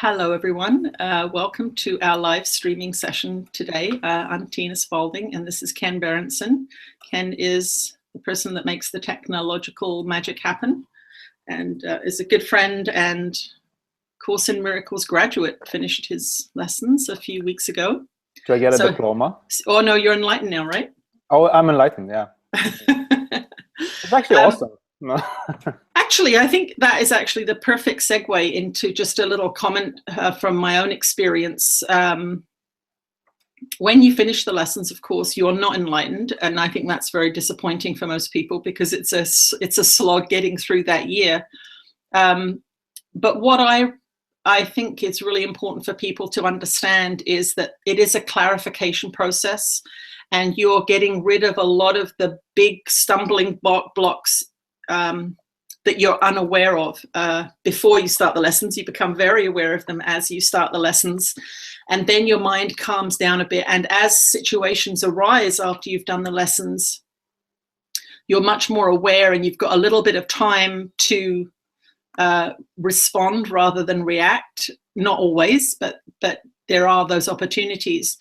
Hello, everyone. Welcome to our live streaming session today. I'm Tina Spalding, and this is Ken Berenson. Ken is the person that makes the technological magic happen, and is a good friend and Course in Miracles graduate. Finished his lessons a few weeks ago. Do I get a diploma? Oh, no, you're enlightened now, right? Oh, I'm enlightened, yeah. It's actually awesome. Actually, I think that is actually the perfect segue into just a little comment from my own experience. When you finish the lessons, of course, you're not enlightened, and I think that's very disappointing for most people because it's a slog getting through that year. But what I think is really important for people to understand is that it is a clarification process, and you're getting rid of a lot of the big stumbling blocks that you're unaware of before you start the lessons. You become very aware of them as you start the lessons, and then your mind calms down a bit. And as situations arise after you've done the lessons, you're much more aware, and you've got a little bit of time to respond rather than react. Not always, but there are those opportunities.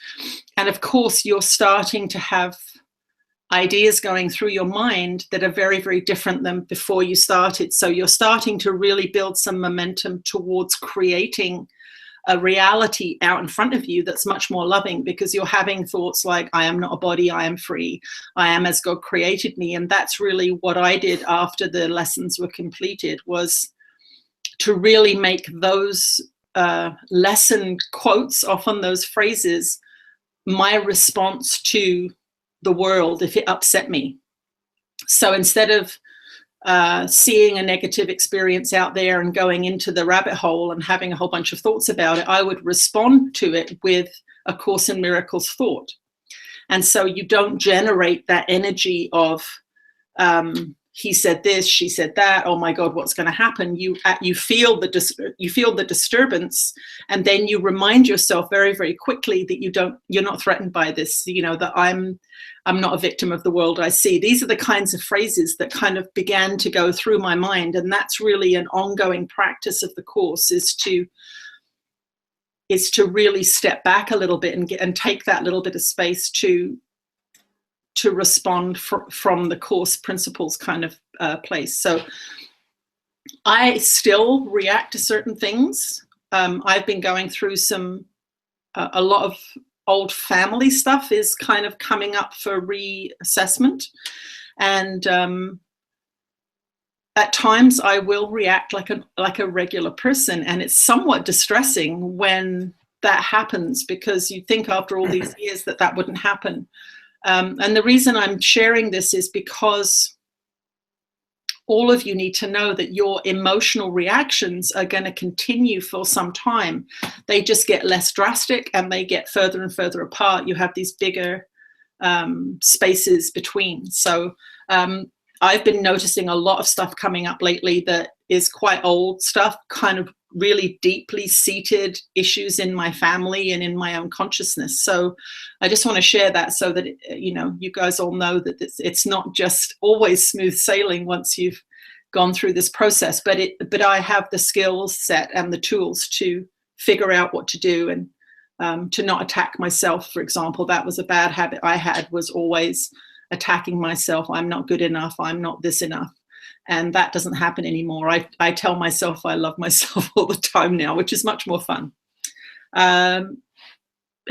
And of course, you're starting to have ideas going through your mind that are very, very different than before you started. So you're starting to really build some momentum towards creating a reality out in front of you that's much more loving, because you're having thoughts like, I am not a body, I am free, I am as God created me. And that's really what I did after the lessons were completed, was to really make those lesson quotes, often those phrases, my response to the world if it upset me. So instead of seeing a negative experience out there and going into the rabbit hole and having a whole bunch of thoughts about it, I would respond to it with a Course in Miracles thought. And so you don't generate that energy of he said this, she said that, oh my God, what's going to happen? You feel the disturbance, and then you remind yourself very, very quickly that you're not threatened by this. You know, that I'm not a victim of the world I see. These are the kinds of phrases that kind of began to go through my mind, and that's really an ongoing practice of the Course, is to really step back a little bit and take that little bit of space to respond from the Course principles kind of place. So I still react to certain things. I've been going through a lot of old family stuff is kind of coming up for reassessment. And at times I will react like a regular person. And it's somewhat distressing when that happens, because you think after all these years that wouldn't happen. And the reason I'm sharing this is because all of you need to know that your emotional reactions are going to continue for some time. They just get less drastic and they get further and further apart. You have these bigger spaces between. So I've been noticing a lot of stuff coming up lately that is quite old stuff, kind of really deeply seated issues in my family and in my own consciousness. So I just want to share that so that, you guys all know that it's not just always smooth sailing once you've gone through this process, but I have the skills set and the tools to figure out what to do, and to not attack myself. For example, that was a bad habit I had, was always attacking myself. I'm not good enough. I'm not this enough. And that doesn't happen anymore. I tell myself I love myself all the time now, which is much more fun. Have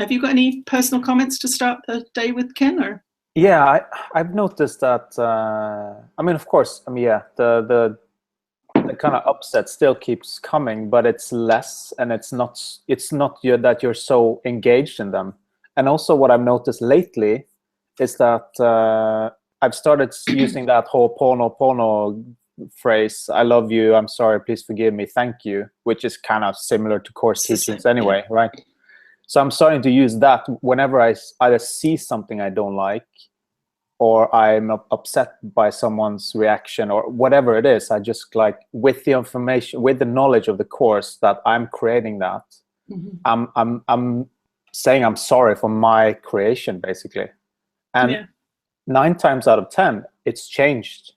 you got any personal comments to start the day with, Ken? Or? Yeah, I've noticed that. Of course, the kind of upset still keeps coming, but it's less, and it's not that you're so engaged in them. And also, what I've noticed lately is that I've started using that whole Ho'oponopono phrase, I love you, I'm sorry, please forgive me, thank you, which is kind of similar to Course teachings anyway, right? So I'm starting to use that whenever I either see something I don't like, or I'm upset by someone's reaction, or whatever it is. I just, like, with the information, with the knowledge of the Course that I'm creating that, I'm saying I'm sorry for my creation, basically. And 9 times out of 10, it's changed.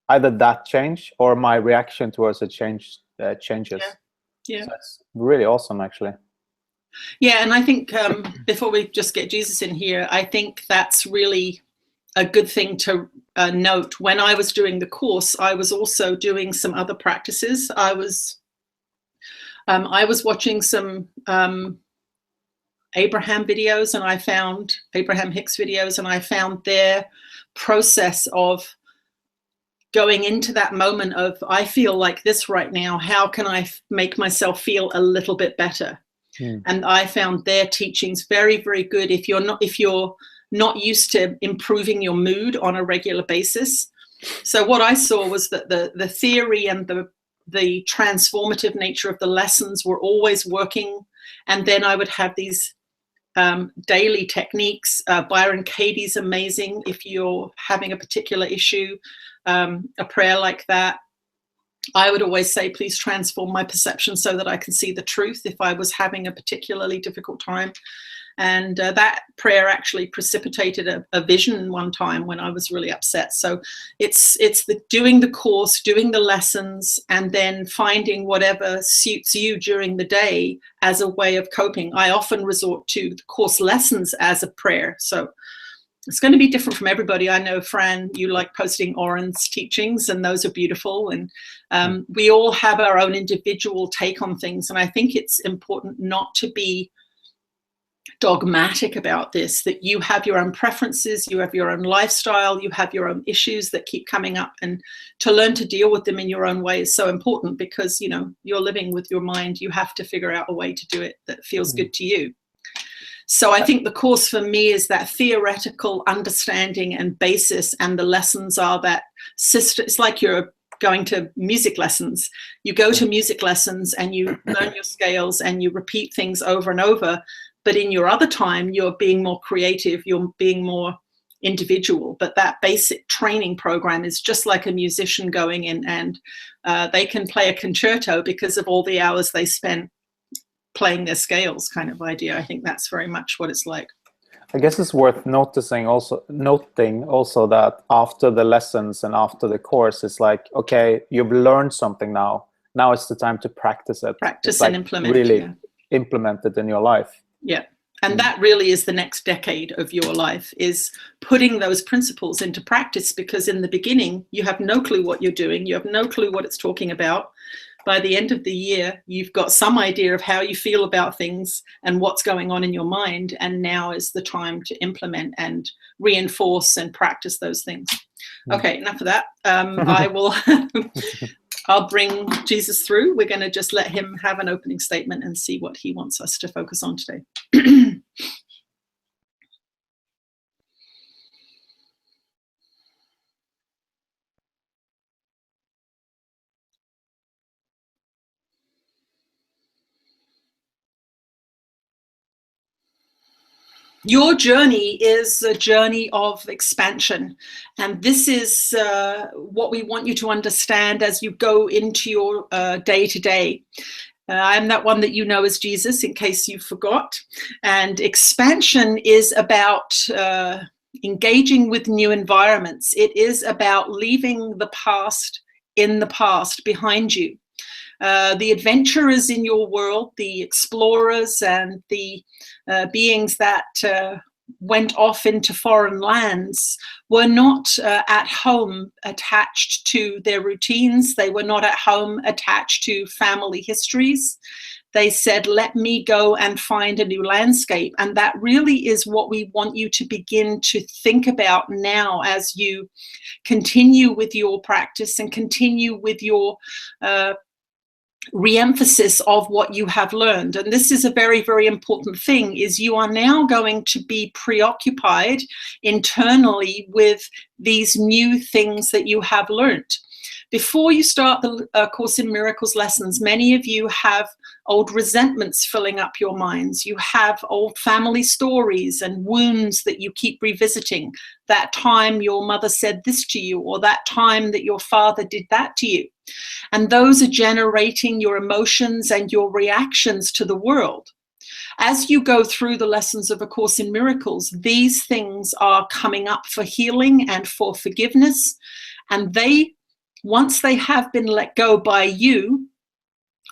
Either that change or my reaction towards it changes. Yeah. So that's really awesome, actually. Yeah, and I think before we just get Jesus in here, I think that's really a good thing to note. When I was doing the course, I was also doing some other practices. I was watching some Abraham videos, and I found Abraham Hicks videos, and I found their process of going into that moment of, I feel like this right now, how can I make myself feel a little bit better? And I found their teachings very, very good if you're not used to improving your mood on a regular basis. So what I saw was that the theory and the transformative nature of the lessons were always working. And then I would have these daily techniques. Byron Katie's amazing if you're having a particular issue, a prayer like that. I would always say, please transform my perception so that I can see the truth if I was having a particularly difficult time. And that prayer actually precipitated a vision one time when I was really upset. So it's doing the course, doing the lessons, and then finding whatever suits you during the day as a way of coping. I often resort to the course lessons as a prayer. So it's going to be different from everybody. I know, Fran, you like posting Oren's teachings, and those are beautiful. And we all have our own individual take on things. And I think it's important not to be dogmatic about this, that you have your own preferences, you have your own lifestyle, you have your own issues that keep coming up, and to learn to deal with them in your own way is so important, because, you know, you're living with your mind. You have to figure out a way to do it that feels good to you. So I think the course for me is that theoretical understanding and basis, and the lessons are that sister. It's like you're going to music lessons. You go to music lessons and you learn your scales and you repeat things over and over. But in your other time, you're being more creative, you're being more individual. But that basic training program is just like a musician going in, and they can play a concerto because of all the hours they spent playing their scales, kind of idea. I think that's very much what it's like. I guess it's worth noting also that after the lessons and after the course, it's like, okay, you've learned something now. Now it's the time to practice it. Practice and implement. Really implement it in your life. Yeah. And that really is the next decade of your life, is putting those principles into practice, because in the beginning, you have no clue what you're doing. You have no clue what it's talking about. By the end of the year, you've got some idea of how you feel about things and what's going on in your mind. And now is the time to implement and reinforce and practice those things. Okay, enough of that. I'll bring Jesus through. We're going to just let him have an opening statement and see what he wants us to focus on today. Your journey is a journey of expansion, and this is what we want you to understand as you go into your day-to-day. I'm that one that you know as Jesus, in case you forgot. And expansion is about engaging with new environments. It is about leaving the past in the past behind you. The adventurers in your world, the explorers and the beings that went off into foreign lands, were not at home attached to their routines. They were not at home attached to family histories. They said, let me go and find a new landscape. And that really is what we want you to begin to think about now as you continue with your practice and continue with your re-emphasis of what you have learned. And this is a very, very important thing, is you are now going to be preoccupied internally with these new things that you have learned. Before you start the Course in Miracles lessons, many of you have old resentments filling up your minds. You have old family stories and wounds that you keep revisiting. That time your mother said this to you, or that time that your father did that to you. And those are generating your emotions and your reactions to the world. As you go through the lessons of A Course in Miracles, these things are coming up for healing and for forgiveness. And once they have been let go by you,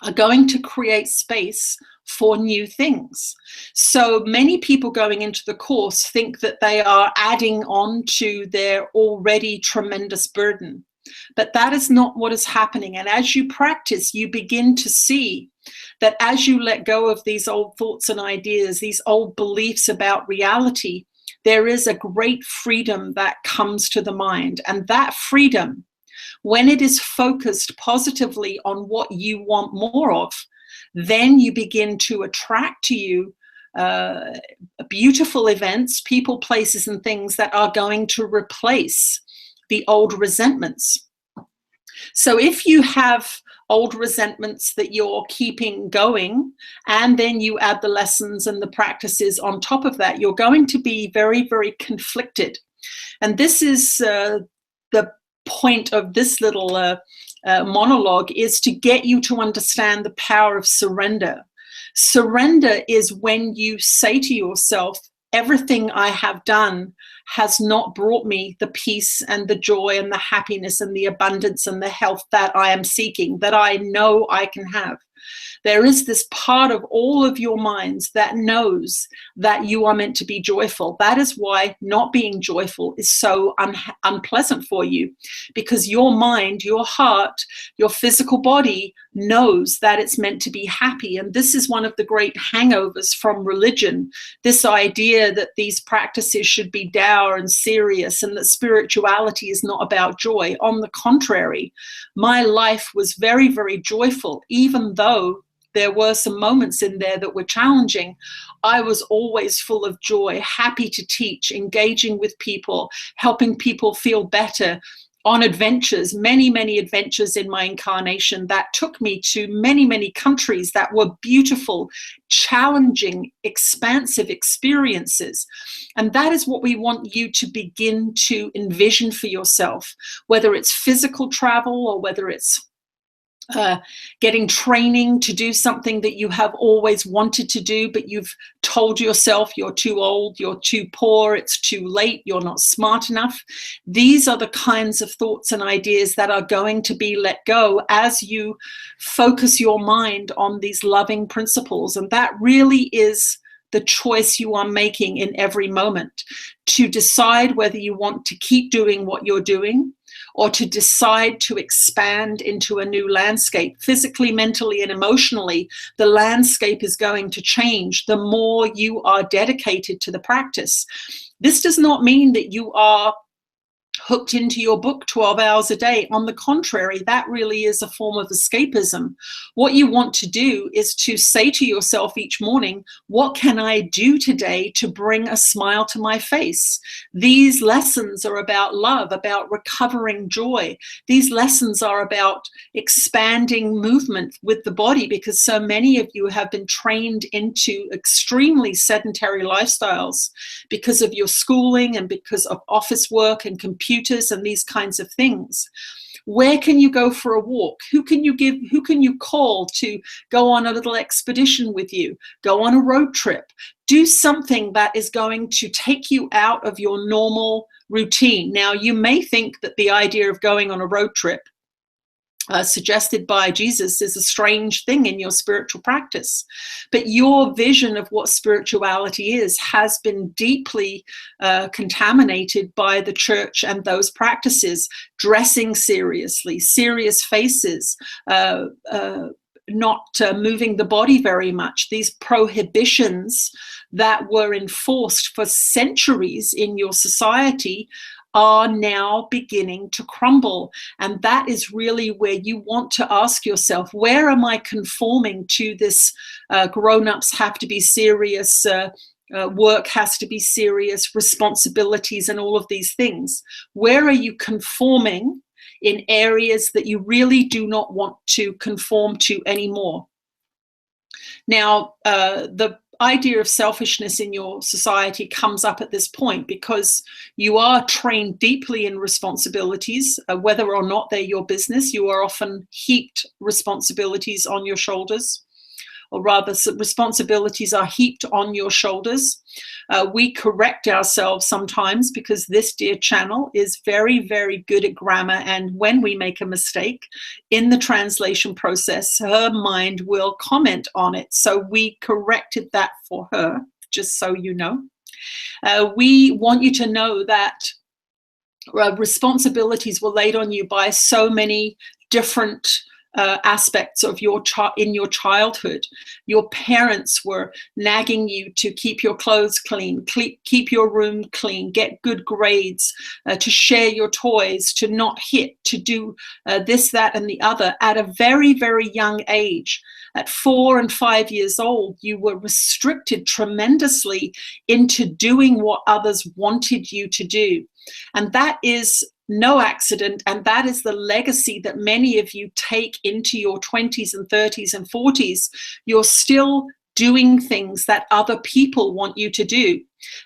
are going to create space for new things. So many people going into the course think that they are adding on to their already tremendous burden. But that is not what is happening. And as you practice, you begin to see that as you let go of these old thoughts and ideas, these old beliefs about reality, there is a great freedom that comes to the mind. And that freedom, when it is focused positively on what you want more of, then you begin to attract to you beautiful events, people, places, and things that are going to replace the old resentments. So if you have old resentments that you're keeping going, and then you add the lessons and the practices on top of that, you're going to be very, very conflicted. And this is the point of this little monologue, is to get you to understand the power of surrender. Surrender is when you say to yourself, everything I have done has not brought me the peace and the joy and the happiness and the abundance and the health that I am seeking, that I know I can have. There is this part of all of your minds that knows that you are meant to be joyful. That is why not being joyful is so unpleasant for you, because your mind, your heart, your physical body knows that it's meant to be happy. And this is one of the great hangovers from religion, this idea that these practices should be dour and serious and that spirituality is not about joy. On the contrary, my life was very, very joyful, even though there were some moments in there that were challenging. I was always full of joy, happy to teach, engaging with people, helping people feel better, on adventures, many, many adventures in my incarnation that took me to many, many countries that were beautiful, challenging, expansive experiences. And that is what we want you to begin to envision for yourself, whether it's physical travel or whether it's getting training to do something that you have always wanted to do, but you've told yourself you're too old, you're too poor, it's too late, you're not smart enough. These are the kinds of thoughts and ideas that are going to be let go as you focus your mind on these loving principles. And that really is the choice you are making in every moment, to decide whether you want to keep doing what you're doing or to decide to expand into a new landscape. Physically, mentally, and emotionally, the landscape is going to change the more you are dedicated to the practice. This does not mean that you are hooked into your book 12 hours a day. On the contrary, that really is a form of escapism. What you want to do is to say to yourself each morning, what can I do today to bring a smile to my face? These lessons are about love, about recovering joy. These lessons are about expanding movement with the body, because so many of you have been trained into extremely sedentary lifestyles because of your schooling and because of office work and computers and these kinds of things. Where can you go for a walk? Who can you call to go on a little expedition with you? Go on a road trip. Do something that is going to take you out of your normal routine. Now, you may think that the idea of going on a road trip suggested by Jesus is a strange thing in your spiritual practice, but your vision of what spirituality is has been deeply contaminated by the church and those practices. Dressing seriously, serious faces, not moving the body very much. These prohibitions that were enforced for centuries in your society are now beginning to crumble. And that is really where you want to ask yourself, where am I conforming to this grown-ups have to be serious, work has to be serious, responsibilities and all of these things? Where are you conforming in areas that you really do not want to conform to anymore? Now, the idea of selfishness in your society comes up at this point because you are trained deeply in responsibilities, whether or not they're your business. You are often heaped responsibilities on your shoulders. or rather responsibilities are heaped on your shoulders. We correct ourselves sometimes because this dear channel is very, very good at grammar. And when we make a mistake in the translation process, her mind will comment on it. So we corrected that for her, just so you know. We want you to know that responsibilities were laid on you by so many different aspects of in your childhood. Your parents were nagging you to keep your clothes clean, keep your room clean, get good grades, to share your toys, to not hit, to do this, that, and the other at a very, very young age. At 4 and 5 years old, you were restricted tremendously into doing what others wanted you to do. And that is no accident, and that is the legacy that many of you take into your 20s and 30s and 40s. You're still doing things that other people want you to do.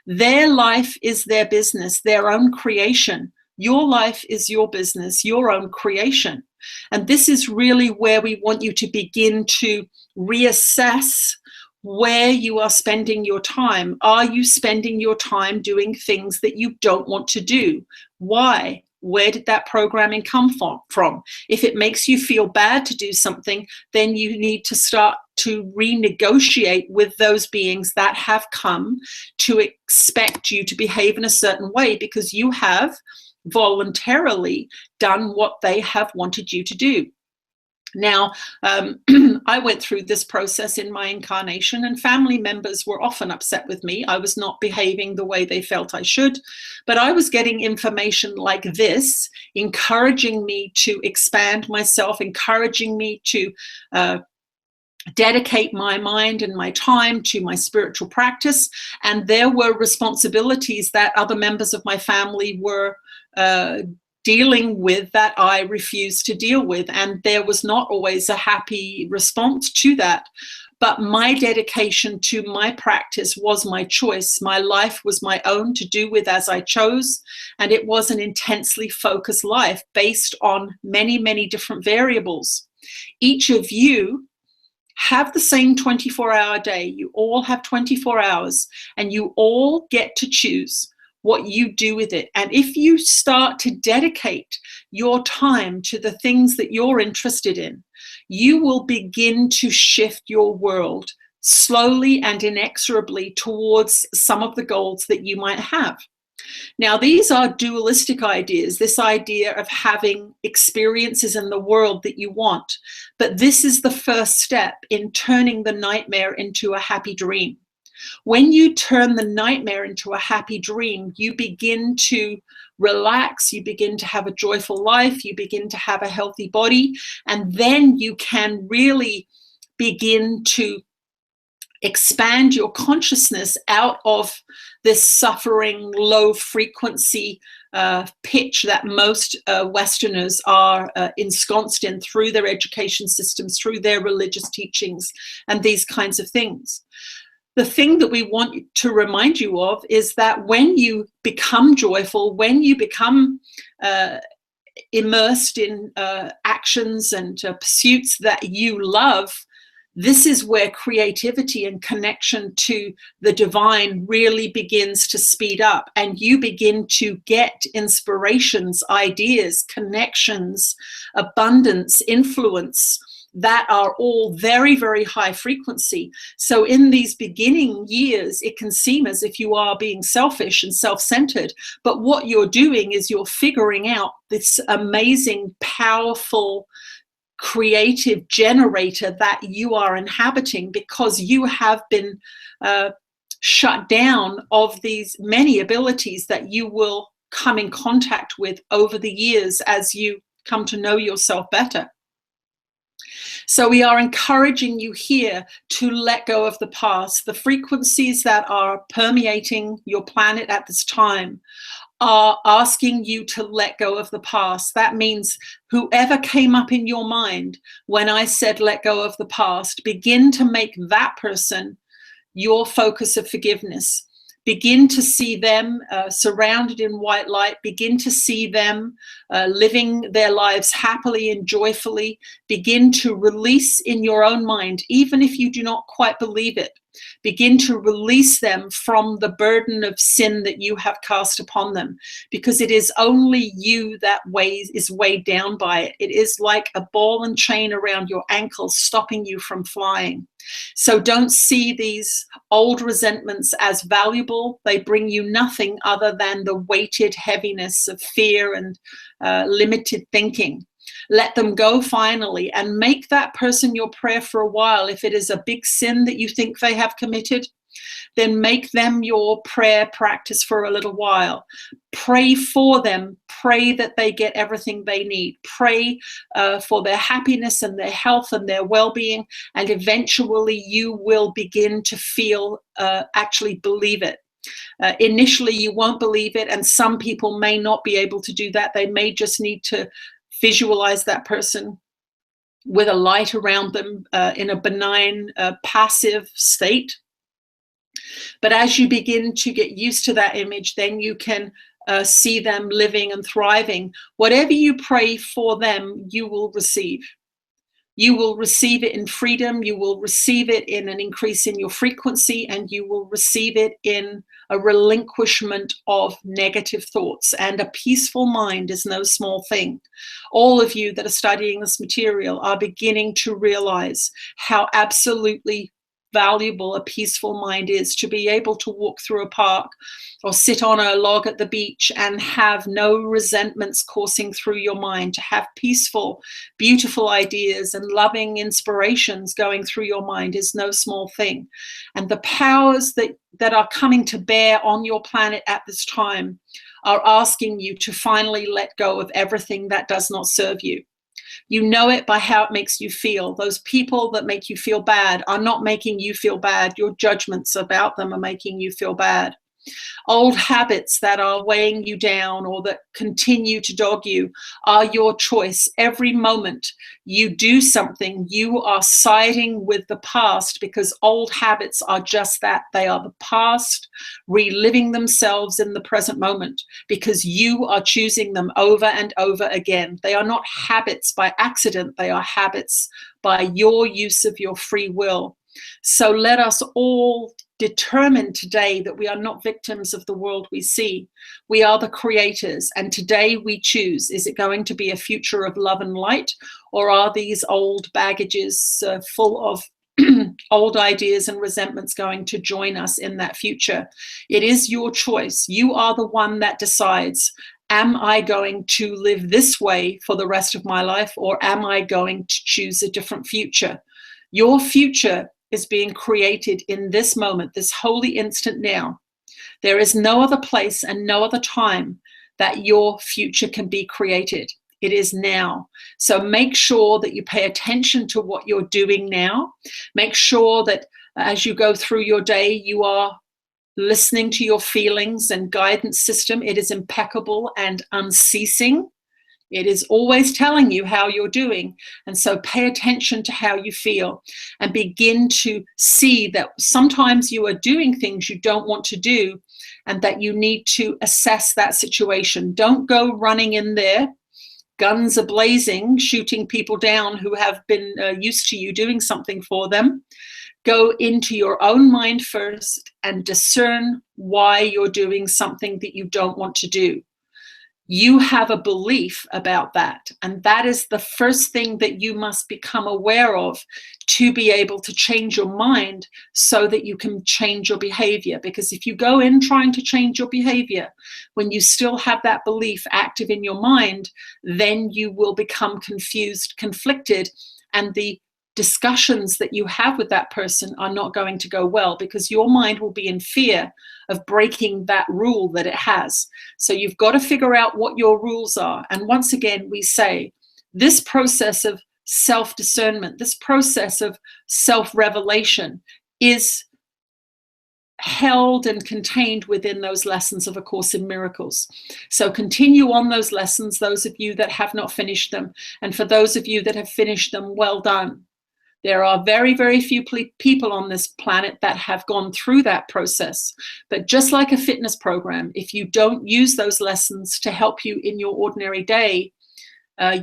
Their life is their business, their own creation. Your life is your business, your own creation. And this is really where we want you to begin to reassess where you are spending your time. Are you spending your time doing things that you don't want to do? Why? Where did that programming come from? If it makes you feel bad to do something, then you need to start to renegotiate with those beings that have come to expect you to behave in a certain way, because you have voluntarily done what they have wanted you to do. Now, I went through this process in my incarnation, and family members were often upset with me. I was not behaving the way they felt I should, but I was getting information like this, encouraging me to expand myself, encouraging me to dedicate my mind and my time to my spiritual practice. And there were responsibilities that other members of my family were dealing with that I refused to deal with. And there was not always a happy response to that. But my dedication to my practice was my choice. My life was my own to do with as I chose. And it was an intensely focused life based on many, many different variables. Each of you have the same 24-hour day. You all have 24 hours, and you all get to choose what you do with it. And if you start to dedicate your time to the things that you're interested in, you will begin to shift your world slowly and inexorably towards some of the goals that you might have. Now, these are dualistic ideas, this idea of having experiences in the world that you want. But this is the first step in turning the nightmare into a happy dream. When you turn the nightmare into a happy dream, you begin to relax, you begin to have a joyful life, you begin to have a healthy body, and then you can really begin to expand your consciousness out of this suffering, low frequency pitch that most Westerners are ensconced in through their education systems, through their religious teachings, and these kinds of things. The thing that we want to remind you of is that when you become joyful, when you become immersed in actions and pursuits that you love, this is where creativity and connection to the divine really begins to speed up, and you begin to get inspirations, ideas, connections, abundance, influence that are all very, very high frequency. So in these beginning years, it can seem as if you are being selfish and self-centered, but what you're doing is you're figuring out this amazing, powerful, creative generator that you are inhabiting, because you have been shut down of these many abilities that you will come in contact with over the years as you come to know yourself better. So we are encouraging you here to let go of the past. The frequencies that are permeating your planet at this time are asking you to let go of the past. That means whoever came up in your mind when I said let go of the past, begin to make that person your focus of forgiveness. begin to see them surrounded in white light, begin to see them living their lives happily and joyfully. Begin to release in your own mind, even if you do not quite believe it. Begin to release them from the burden of sin that you have cast upon them, because it is only you that is weighed down by it. It is like a ball and chain around your ankles, stopping you from flying. So don't see these old resentments as valuable. They bring you nothing other than the weighted heaviness of fear and limited thinking. Let them go finally, and make that person your prayer for a while. If it is a big sin that you think they have committed, then make them your prayer practice for a little while. Pray for them. Pray that they get everything they need. Pray for their happiness and their health and their well-being, and eventually you will begin to feel, actually believe it. Initially, you won't believe it, and some people may not be able to do that. They may just need to visualize that person with a light around them in a benign, passive state. But as you begin to get used to that image, then you can see them living and thriving. Whatever you pray for them, you will receive. You will receive it in freedom, you will receive it in an increase in your frequency, and you will receive it in a relinquishment of negative thoughts. And a peaceful mind is no small thing. All of you that are studying this material are beginning to realize how absolutely valuable a peaceful mind is, to be able to walk through a park or sit on a log at the beach and have no resentments coursing through your mind, to have peaceful, beautiful ideas and loving inspirations going through your mind is no small thing. And the powers that are coming to bear on your planet at this time are asking you to finally let go of everything that does not serve you. You know it by how it makes you feel. Those people that make you feel bad are not making you feel bad. Your judgments about them are making you feel bad. Old habits that are weighing you down or that continue to dog you are your choice. Every moment you do something, you are siding with the past, because old habits are just that. They are the past reliving themselves in the present moment, because you are choosing them over and over again. They are not habits by accident. They are habits by your use of your free will. So let us all determine today that we are not victims of the world we see. We are the creators, and today we choose. Is it going to be a future of love and light, or are these old baggages full of old ideas and resentments going to join us in that future? It is your choice. You are the one that decides, am I going to live this way for the rest of my life, or am I going to choose a different future? Your future is being created in this moment, this holy instant now. There is no other place and no other time that your future can be created. It is now. So make sure that you pay attention to what you're doing now. Make sure that as you go through your day, you are listening to your feelings and guidance system. It is impeccable and unceasing. It is always telling you how you're doing. And so pay attention to how you feel, and begin to see that sometimes you are doing things you don't want to do, and that you need to assess that situation. Don't go running in there, guns a blazing, shooting people down who have been used to you doing something for them. Go into your own mind first and discern why you're doing something that you don't want to do. You have a belief about that, and that is the first thing that you must become aware of to be able to change your mind, so that you can change your behavior. Because if you go in trying to change your behavior when you still have that belief active in your mind, then you will become confused, conflicted, and the discussions that you have with that person are not going to go well, because your mind will be in fear of breaking that rule that it has. So you've got to figure out what your rules are. And once again, we say this process of self-discernment, this process of self-revelation is held and contained within those lessons of A Course in Miracles. So continue on those lessons, those of you that have not finished them. And for those of you that have finished them, well done. There are very, very few people on this planet that have gone through that process. But just like a fitness program, if you don't use those lessons to help you in your ordinary day,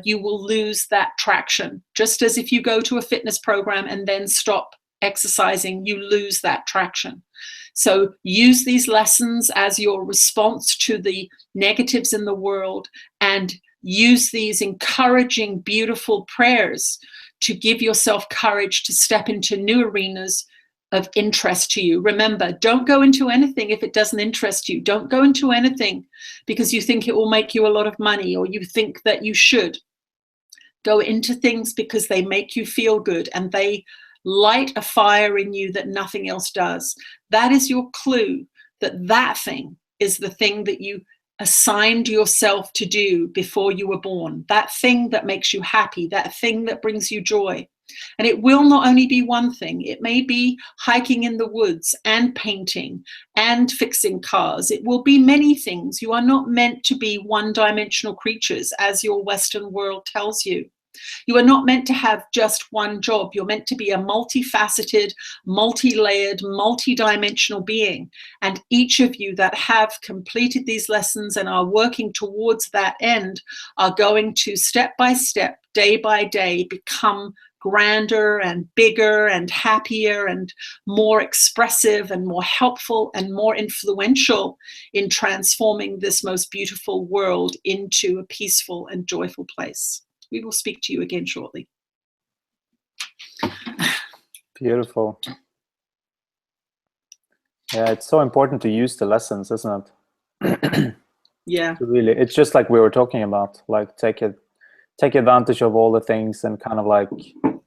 you will lose that traction. Just as if you go to a fitness program and then stop exercising, you lose that traction. So use these lessons as your response to the negatives in the world, and use these encouraging, beautiful prayers to give yourself courage to step into new arenas of interest to you. Remember, don't go into anything if it doesn't interest you. Don't go into anything because you think it will make you a lot of money, or you think that you should. Go into things because they make you feel good and they light a fire in you that nothing else does. That is your clue that that thing is the thing that you assigned yourself to do before you were born. That thing that makes you happy, that thing that brings you joy. And it will not only be one thing. It may be hiking in the woods and painting and fixing cars. It will be many things. You are not meant to be one-dimensional creatures, as your Western world tells you. You are not meant to have just one job. You're meant to be a multifaceted, multi-layered, multi-dimensional being. And each of you that have completed these lessons and are working towards that end are going to, step by step, day by day, become grander and bigger and happier and more expressive and more helpful and more influential in transforming this most beautiful world into a peaceful and joyful place. We will speak to you again shortly. Beautiful. Yeah, it's so important to use the lessons, isn't it? Yeah. Really, it's just like we were talking about, like take advantage of all the things and kind of like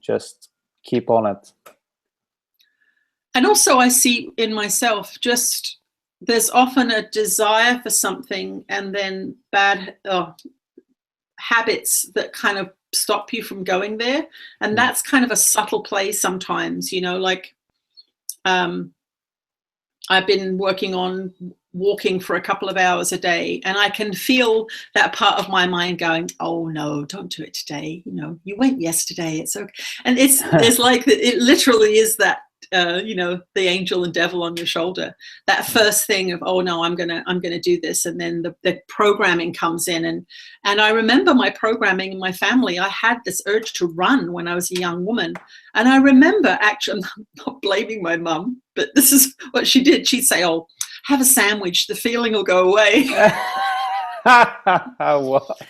just keep on it. And also I see in myself, just there's often a desire for something and then bad habits that kind of stop you from going there. And that's kind of a subtle play sometimes, you know, like I've been working on walking for a couple of hours a day, and I can feel that part of my mind going, oh no, don't do it today. You know, you went yesterday, it's okay. And it's like, it literally is that, you know, the angel and devil on your shoulder, that first thing of, oh no, I'm gonna do this. And then the programming comes in. And I remember my programming in my family. I had this urge to run when I was a young woman. And I remember, actually, I'm not blaming my mum, but this is what she did. She'd say, oh, have a sandwich, the feeling will go away. What?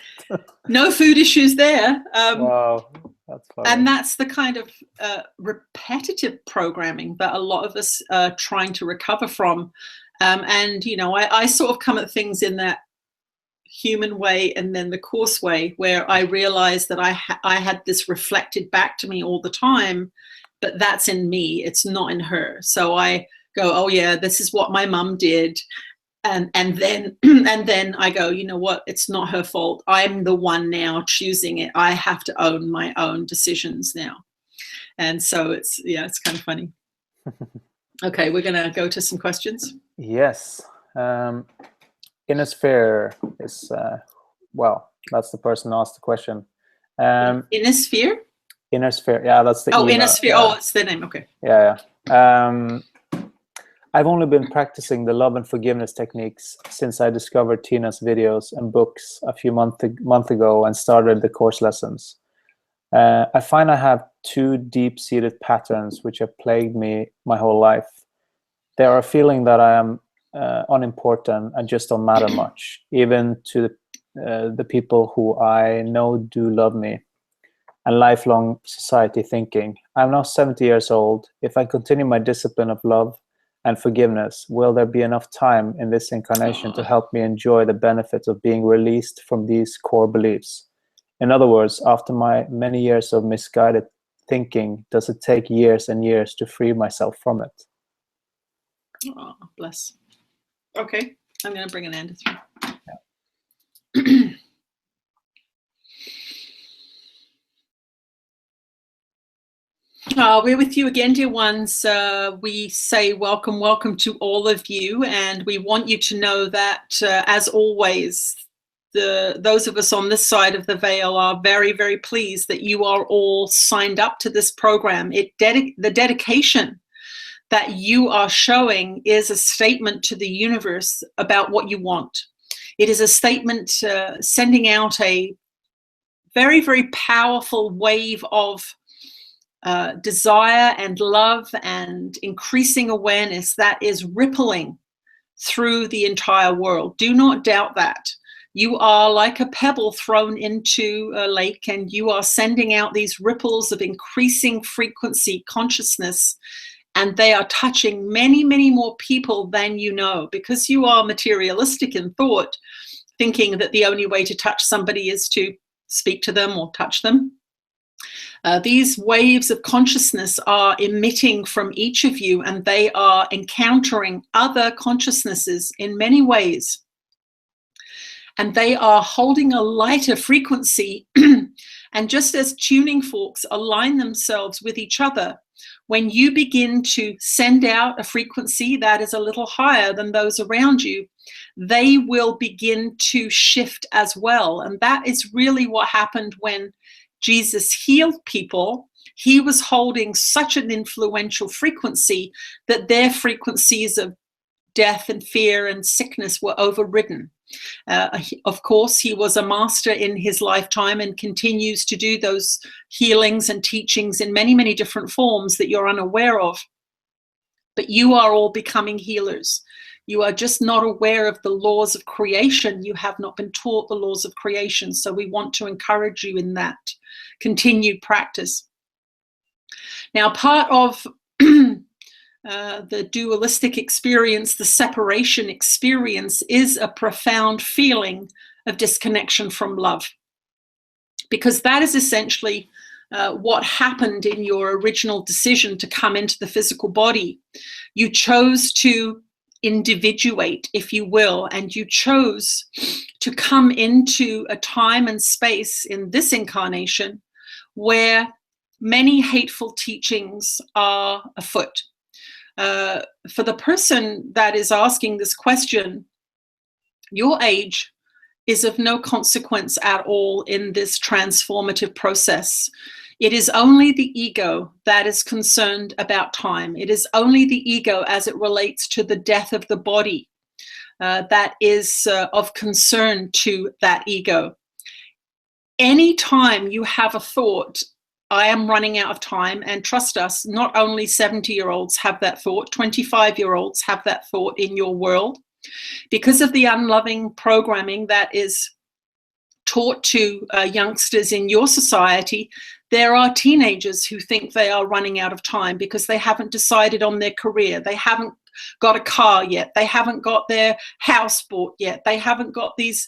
No food issues there. Wow, that's funny. And that's the kind of repetitive programming that a lot of us are trying to recover from. And, you know, I sort of come at things in that human way and then the Course way, where I realized that I had this reflected back to me all the time, but that's in me, it's not in her. So I go, oh yeah, this is what my mum did. And then and then I go, you know what, it's not her fault. I'm the one now choosing it. I have to own my own decisions now. And so it's kind of funny. Okay, we're going to go to some questions. Yes. Innosphere is, well, that's the person who asked the question. Innosphere? Innosphere, yeah, that's the email. Innosphere, yeah. Oh, it's the name, okay. Yeah. I've only been practicing the love and forgiveness techniques since I discovered Tina's videos and books a few months ago and started the Course lessons. I find I have two deep-seated patterns which have plagued me my whole life. They are a feeling that I am unimportant and just don't matter much, even to the people who I know do love me, and lifelong society thinking. I'm now 70 years old. If I continue my discipline of love and forgiveness, will there be enough time in this incarnation to help me enjoy the benefits of being released from these core beliefs? In other words, after my many years of misguided thinking, does it take years and years to free myself from it? Oh, bless. Okay, I'm going to bring an end through. Yeah. We're with you again, dear ones. We say welcome to all of you, and we want you to know that, as always, those of us on this side of the veil are very, very pleased that you are all signed up to this program. The dedication that you are showing is a statement to the universe about what you want. It is a statement sending out a very, very powerful wave of desire and love and increasing awareness that is rippling through the entire world. Do not doubt that. You are like a pebble thrown into a lake, and you are sending out these ripples of increasing frequency consciousness, and they are touching many, many more people than you know, because you are materialistic in thought, thinking that the only way to touch somebody is to speak to them or touch them. These waves of consciousness are emitting from each of you, and they are encountering other consciousnesses in many ways. And they are holding a lighter frequency. And just as tuning forks align themselves with each other, when you begin to send out a frequency that is a little higher than those around you, they will begin to shift as well. And that is really what happened when Jesus healed people. He was holding such an influential frequency that their frequencies of death and fear and sickness were overridden. Of course, he was a master in his lifetime and continues to do those healings and teachings in many, many different forms that you're unaware of. But you are all becoming healers. You are just not aware of the laws of creation. You have not been taught the laws of creation. So we want to encourage you in that continued practice. Now, part of the dualistic experience, the separation experience, is a profound feeling of disconnection from love. Because that is essentially what happened in your original decision to come into the physical body. You chose to individuate, if you will, and you chose to come into a time and space in this incarnation where many hateful teachings are afoot. For the person that is asking this question, your age is of no consequence at all in this transformative process. It is only the ego that is concerned about time. It is only the ego as it relates to the death of the body that is of concern to that ego. Anytime you have a thought, I am running out of time, and trust us, not only 70-year-olds have that thought, 25-year-olds have that thought in your world. Because of the unloving programming that is taught to youngsters in your society, there are teenagers who think they are running out of time because they haven't decided on their career. They haven't got a car yet. They haven't got their house bought yet. They haven't got these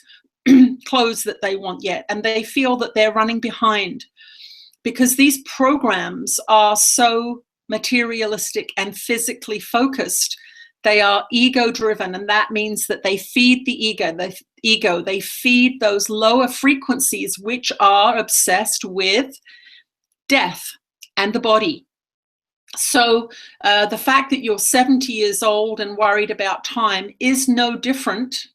clothes that they want yet. And they feel that they're running behind because these programs are so materialistic and physically focused. They are ego-driven, and that means that they feed the ego. They feed those lower frequencies which are obsessed with death and the body. So the fact that you're 70 years old and worried about time is no different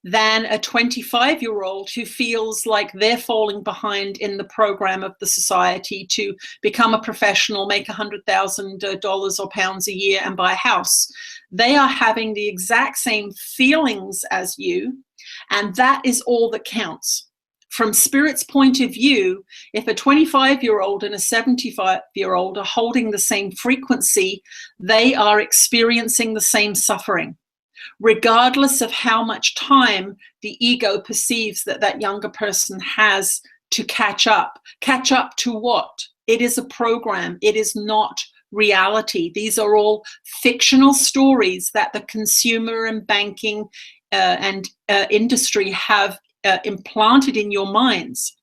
than a 25-year-old who feels like they're falling behind in the program of the society to become a professional, make $100,000 or pounds a year and buy a house. They are having the exact same feelings as you, and that is all that counts. From Spirit's point of view, if a 25-year-old and a 75-year-old are holding the same frequency, they are experiencing the same suffering, regardless of how much time the ego perceives that that younger person has to catch up. Catch up to what? It is a program. It is not reality. These are all fictional stories that the consumer and banking and industry have implanted in your minds.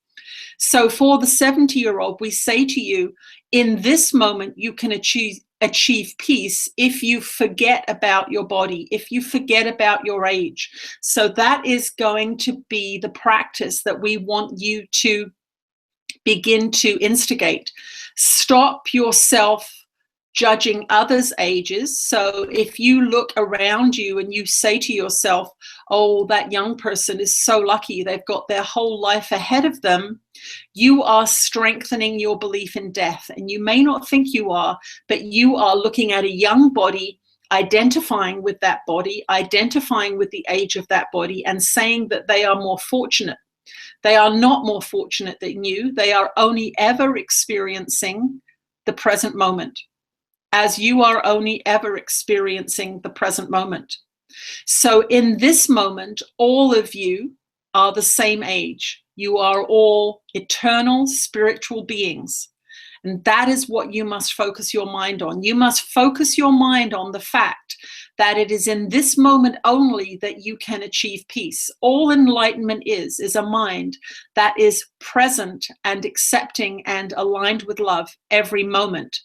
So for the 70-year-old, we say to you, in this moment, you can achieve peace if you forget about your body, if you forget about your age. So that is going to be the practice that we want you to begin to instigate. Stop yourself judging others' ages. So if you look around you and you say to yourself, oh, that young person is so lucky, they've got their whole life ahead of them, you are strengthening your belief in death. And you may not think you are, but you are looking at a young body, identifying with that body, identifying with the age of that body, and saying that they are more fortunate. They are not more fortunate than you. They are only ever experiencing the present moment, as you are only ever experiencing the present moment. So in this moment, all of you are the same age. You are all eternal spiritual beings. And that is what you must focus your mind on. You must focus your mind on the fact that it is in this moment only that you can achieve peace. All enlightenment is a mind that is present and accepting and aligned with love every moment.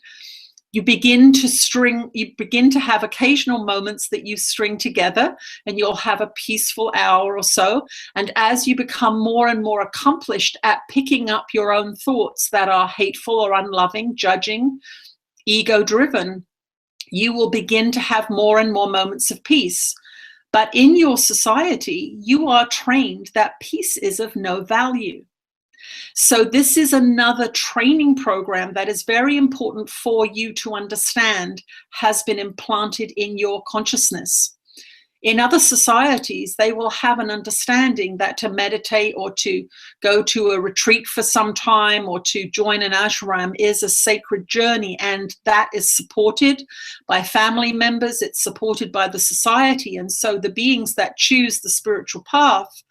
You begin to have occasional moments that you string together, and you'll have a peaceful hour or so. And as you become more and more accomplished at picking up your own thoughts that are hateful or unloving, judging, ego-driven, you will begin to have more and more moments of peace. But in your society, you are trained that peace is of no value. So this is another training program that is very important for you to understand has been implanted in your consciousness. In other societies, they will have an understanding that to meditate or to go to a retreat for some time or to join an ashram is a sacred journey, and that is supported by family members, it's supported by the society, and so the beings that choose the spiritual path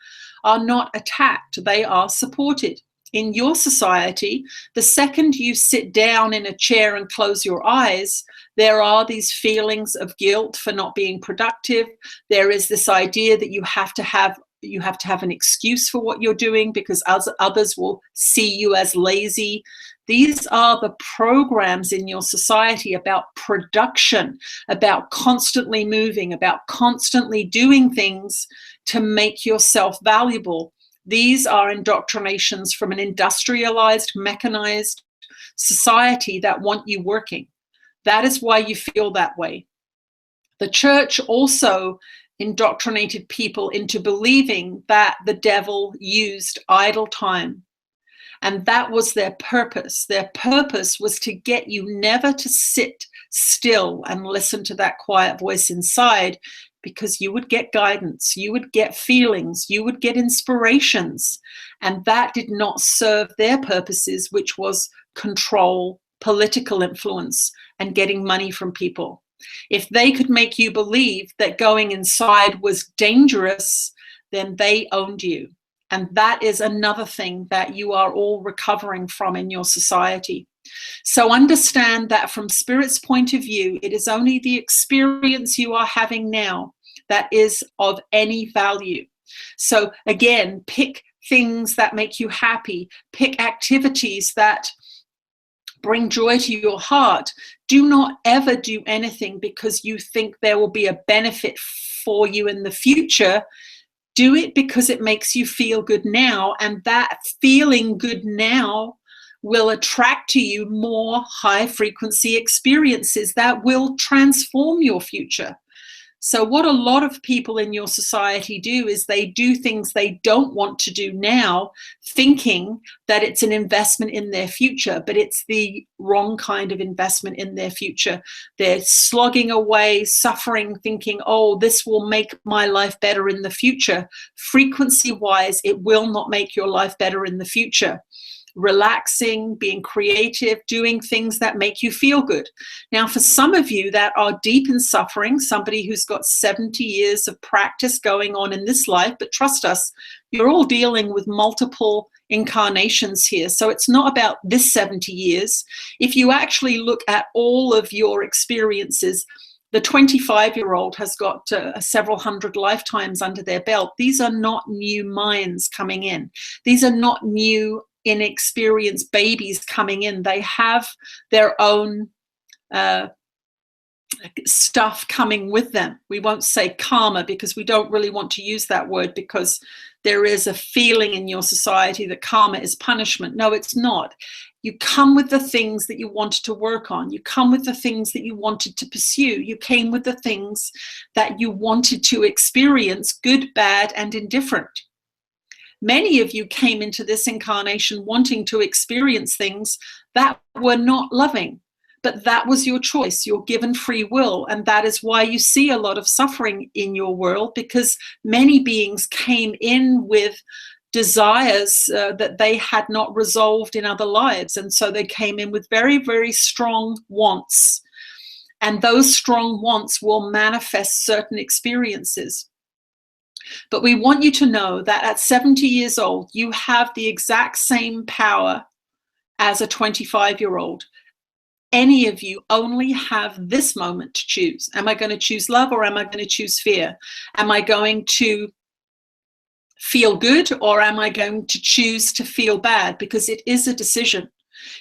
are not attacked, they are supported. In your society, the second you sit down in a chair and close your eyes, there are these feelings of guilt for not being productive. There is this idea that you have to have an excuse for what you're doing because others will see you as lazy. These are the programs in your society about production, about constantly moving, about constantly doing things to make yourself valuable. These are indoctrinations from an industrialized, mechanized society that want you working. That is why you feel that way. The church also indoctrinated people into believing that the devil used idle time. And that was their purpose. Their purpose was to get you never to sit still and listen to that quiet voice inside, because you would get guidance, you would get feelings, you would get inspirations. And that did not serve their purposes, which was control, political influence, and getting money from people. If they could make you believe that going inside was dangerous, then they owned you. And that is another thing that you are all recovering from in your society. So understand that from Spirit's point of view, it is only the experience you are having now that is of any value. So again, pick things that make you happy, pick activities that bring joy to your heart. Do not ever do anything because you think there will be a benefit for you in the future. Do it because it makes you feel good now, and that feeling good now will attract to you more high frequency experiences that will transform your future. So what a lot of people in your society do is they do things they don't want to do now, thinking that it's an investment in their future, but it's the wrong kind of investment in their future. They're slogging away, suffering, thinking, oh, this will make my life better in the future. Frequency-wise, it will not make your life better in the future. Relaxing, being creative, doing things that make you feel good. Now, for some of you that are deep in suffering, somebody who's got 70 years of practice going on in this life, but trust us, you're all dealing with multiple incarnations here. So it's not about this 70 years. If you actually look at all of your experiences, the 25-year-old has got several hundred lifetimes under their belt. These are not new minds coming in. These are not new inexperienced babies coming in. They have their own stuff coming with them. We won't say karma because we don't really want to use that word, because there is a feeling in your society that karma is punishment. No, it's not. You come with the things that you wanted to work on. You come with the things that you wanted to pursue. You came with the things that you wanted to experience, good, bad, and indifferent. Many of you came into this incarnation wanting to experience things that were not loving, but that was your choice. You're given free will, and that is why you see a lot of suffering in your world, because many beings came in with desires that they had not resolved in other lives, and so they came in with very, very strong wants, and those strong wants will manifest certain experiences. But we want you to know that at 70 years old, you have the exact same power as a 25-year-old. Any of you only have this moment to choose. Am I going to choose love, or am I going to choose fear? Am I going to feel good, or am I going to choose to feel bad? Because it is a decision.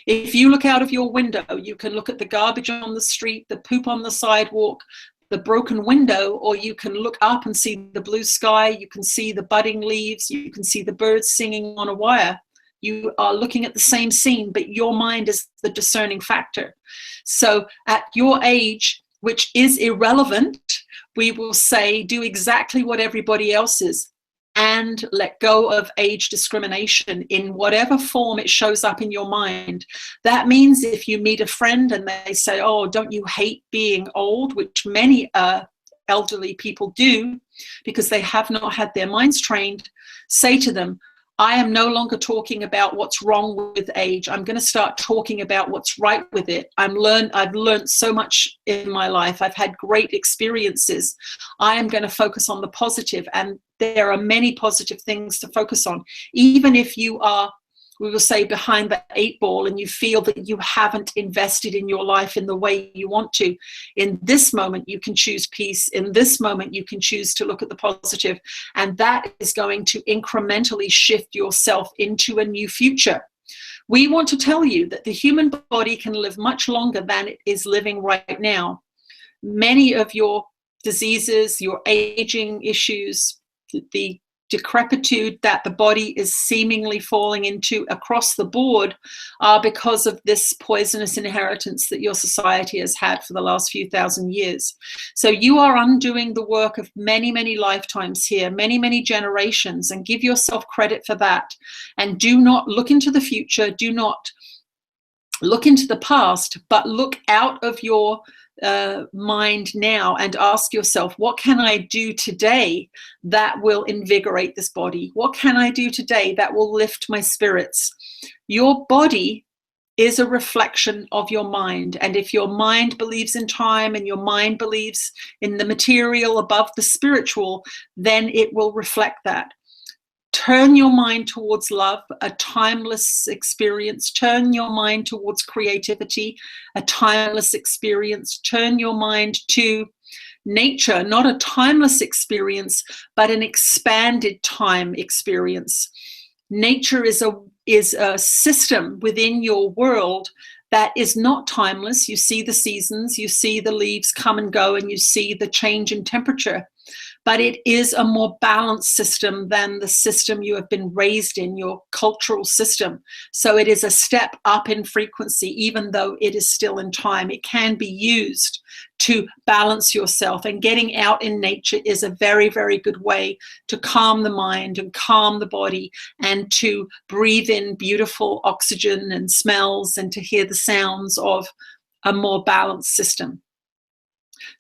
If you look out of your window, you can look at the garbage on the street, the poop on the sidewalk, the broken window, or you can look up and see the blue sky, you can see the budding leaves, you can see the birds singing on a wire. You are looking at the same scene, but your mind is the discerning factor. So at your age, which is irrelevant, we will say do exactly what everybody else is, and let go of age discrimination in whatever form it shows up in your mind. That means if you meet a friend and they say, oh, don't you hate being old, which many elderly people do because they have not had their minds trained, say to them, I am no longer talking about what's wrong with age. I'm going to start talking about what's right with it. I've learned so much in my life. I've had great experiences. I am going to focus on the positive, and there are many positive things to focus on. Even if you are, we will say, behind the 8 ball and you feel that you haven't invested in your life in the way you want to, in this moment you can choose peace. In this moment you can choose to look at the positive, and that is going to incrementally shift yourself into a new future. We want to tell you that the human body can live much longer than it is living right now. Many of your diseases, your aging issues, the decrepitude that the body is seemingly falling into across the board are because of this poisonous inheritance that your society has had for the last few thousand years. So you are undoing the work of many, many lifetimes here, many, many generations, and give yourself credit for that. And do not look into the future, do not look into the past, but look out of your mind now and ask yourself, what can I do today that will invigorate this body? What can I do today that will lift my spirits? Your body is a reflection of your mind, and if your mind believes in time and your mind believes in the material above the spiritual, then it will reflect that. Turn your mind towards love, a timeless experience. Turn your mind towards creativity, a timeless experience. Turn your mind to nature, not a timeless experience, but an expanded time experience. Nature is a system within your world that is not timeless. You see the seasons, you see the leaves come and go, and you see the change in temperature. But it is a more balanced system than the system you have been raised in, your cultural system. So it is a step up in frequency, even though it is still in time. It can be used to balance yourself, and getting out in nature is a very, very good way to calm the mind and calm the body, and to breathe in beautiful oxygen and smells, and to hear the sounds of a more balanced system.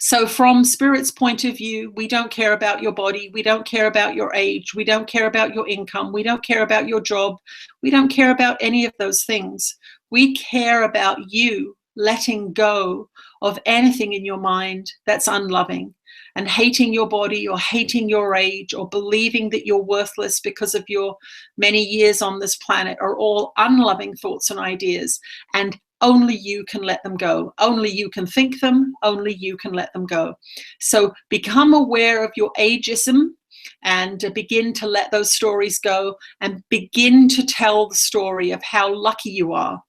So from Spirit's point of view, we don't care about your body. We don't care about your age. We don't care about your income. We don't care about your job. We don't care about any of those things. We care about you letting go of anything in your mind that's unloving, and hating your body, or hating your age, or believing that you're worthless because of your many years on this planet, are all unloving thoughts and ideas. And only you can let them go. Only you can think them. Only you can let them go. So become aware of your ageism, and begin to let those stories go, and begin to tell the story of how lucky you are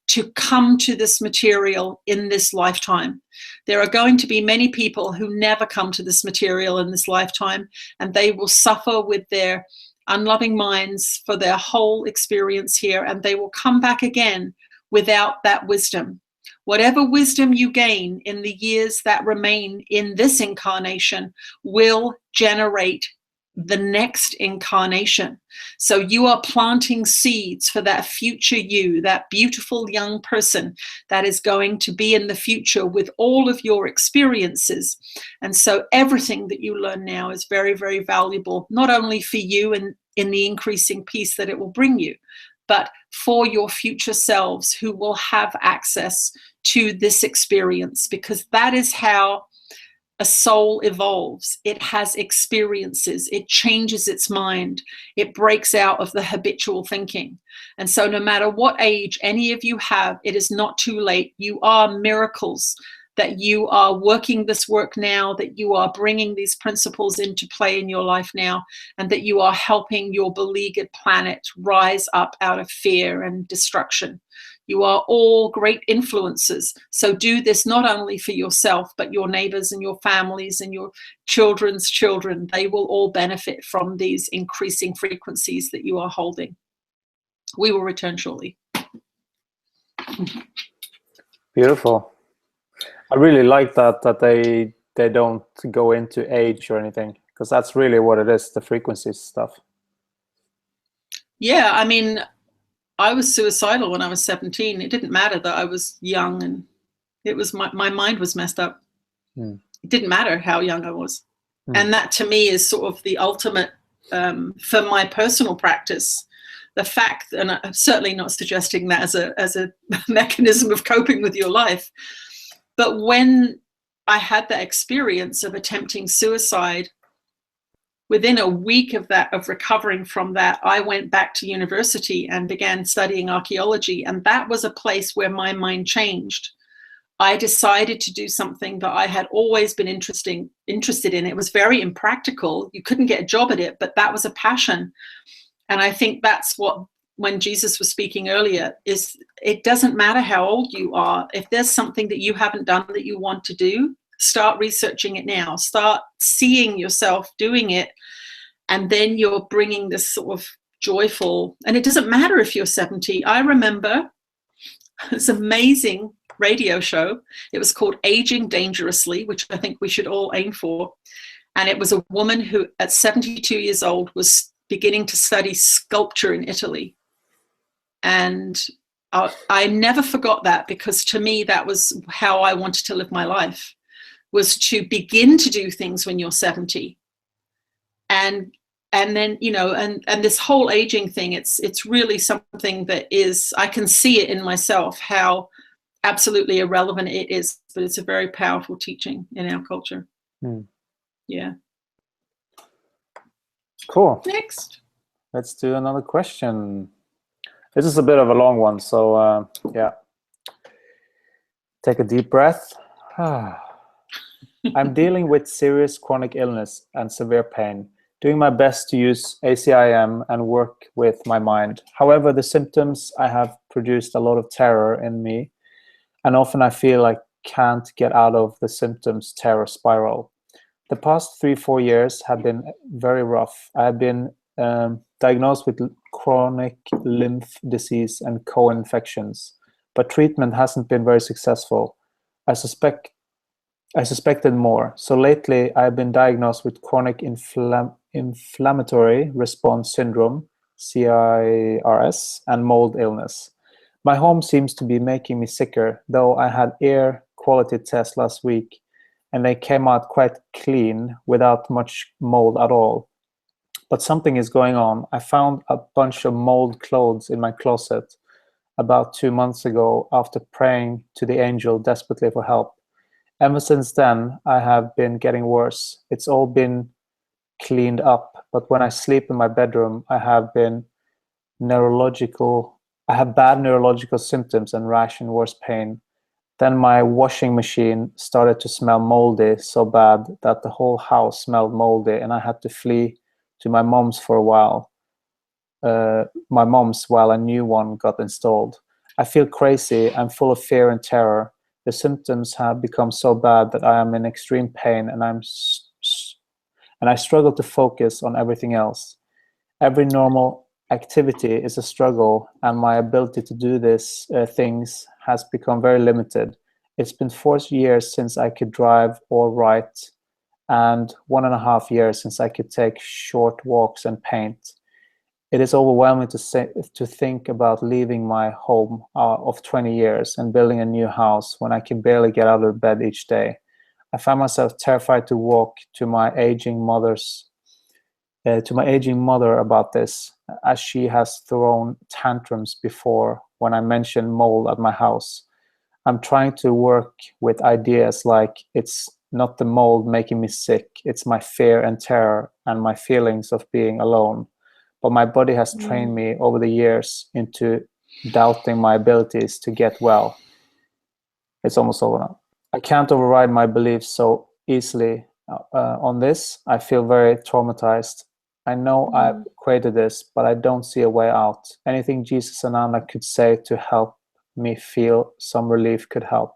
to come to this material in this lifetime. There are going to be many people who never come to this material in this lifetime, and they will suffer with their unloving minds for their whole experience here, and they will come back again without that wisdom. Whatever wisdom you gain in the years that remain in this incarnation will generate the next incarnation. So you are planting seeds for that future you, that beautiful young person that is going to be in the future with all of your experiences. And so everything that you learn now is very, very valuable, not only for you and in the increasing peace that it will bring you, but for your future selves who will have access to this experience, because that is how a soul evolves. It has experiences, it changes its mind, it breaks out of the habitual thinking. And so no matter what age any of you have, it is not too late. You are miracles, that you are working this work now, that you are bringing these principles into play in your life now, and that you are helping your beleaguered planet rise up out of fear and destruction. You are all great influences. So do this not only for yourself, but your neighbors and your families and your children's children. They will all benefit from these increasing frequencies that you are holding. We will return shortly. Beautiful. I really like that they don't go into age or anything, because that's really what it is, the frequencies stuff. Yeah, I mean, I was suicidal when I was 17. It didn't matter that I was young, and it was my mind was messed up. It didn't matter how young I was. And that to me is sort of the ultimate, for my personal practice, the fact, and I'm certainly not suggesting that as a mechanism of coping with your life, but when I had that experience of attempting suicide, within a week of that, of recovering from that, I went back to university and began studying archaeology. And that was a place where my mind changed. I decided to do something that I had always been interested in. It was very impractical. You couldn't get a job at it, but that was a passion. And I think that's what, when Jesus was speaking earlier, is it doesn't matter how old you are. If there's something that you haven't done that you want to do, start researching it now. Start seeing yourself doing it. And then you're bringing this sort of joyful, and it doesn't matter if you're 70. I remember this amazing radio show. It was called Aging Dangerously, which I think we should all aim for. And it was a woman who at 72 years old was beginning to study sculpture in Italy. And I never forgot that, because to me, that was how I wanted to live my life, was to begin to do things when you're 70. And then, you know, and this whole aging thing, it's really something that is, I can see it in myself, how absolutely irrelevant it is, but it's a very powerful teaching in our culture. Yeah. Cool. Next. Let's do another question. This is a bit of a long one, so yeah. Take a deep breath. I'm dealing with serious chronic illness and severe pain, doing my best to use ACIM and work with my mind. However, the symptoms I have produced a lot of terror in me, and often I feel I can't get out of the symptoms terror spiral. The past 3-4 years have been very rough. I have been diagnosed with chronic lymph disease and co-infections, but treatment hasn't been very successful. I suspected more. So lately, I've been diagnosed with chronic inflammatory response syndrome, CIRS, and mold illness. My home seems to be making me sicker, though I had air quality tests last week, and they came out quite clean without much mold at all. But something is going on. I found a bunch of mold clothes in my closet about 2 months ago after praying to the angel desperately for help. Ever since then, I have been getting worse. It's all been cleaned up, but when I sleep in my bedroom, I have bad neurological symptoms and rash and worse pain. Then my washing machine started to smell moldy so bad that the whole house smelled moldy, and I had to flee to my mom's for a while. While a new one got installed. I feel crazy. I'm full of fear and terror. The symptoms have become so bad that I am in extreme pain, and I struggle to focus on everything else. Every normal activity is a struggle, and my ability to do this things has become very limited. It's been 4 years since I could drive or write, and 1.5 years since I could take short walks and paint. It is overwhelming to think about leaving my home of 20 years and building a new house when I can barely get out of bed each day. I find myself terrified to walk to my aging mother about this, as she has thrown tantrums before when I mention mold at my house. I'm trying to work with ideas like it's not the mold making me sick, it's my fear and terror and my feelings of being alone. But my body has trained me over the years into doubting my abilities to get well. It's almost over now. I can't override my beliefs so easily on this. I feel very traumatized. I know I've created this, but I don't see a way out. Anything Jesus and Anna could say to help me feel some relief could help.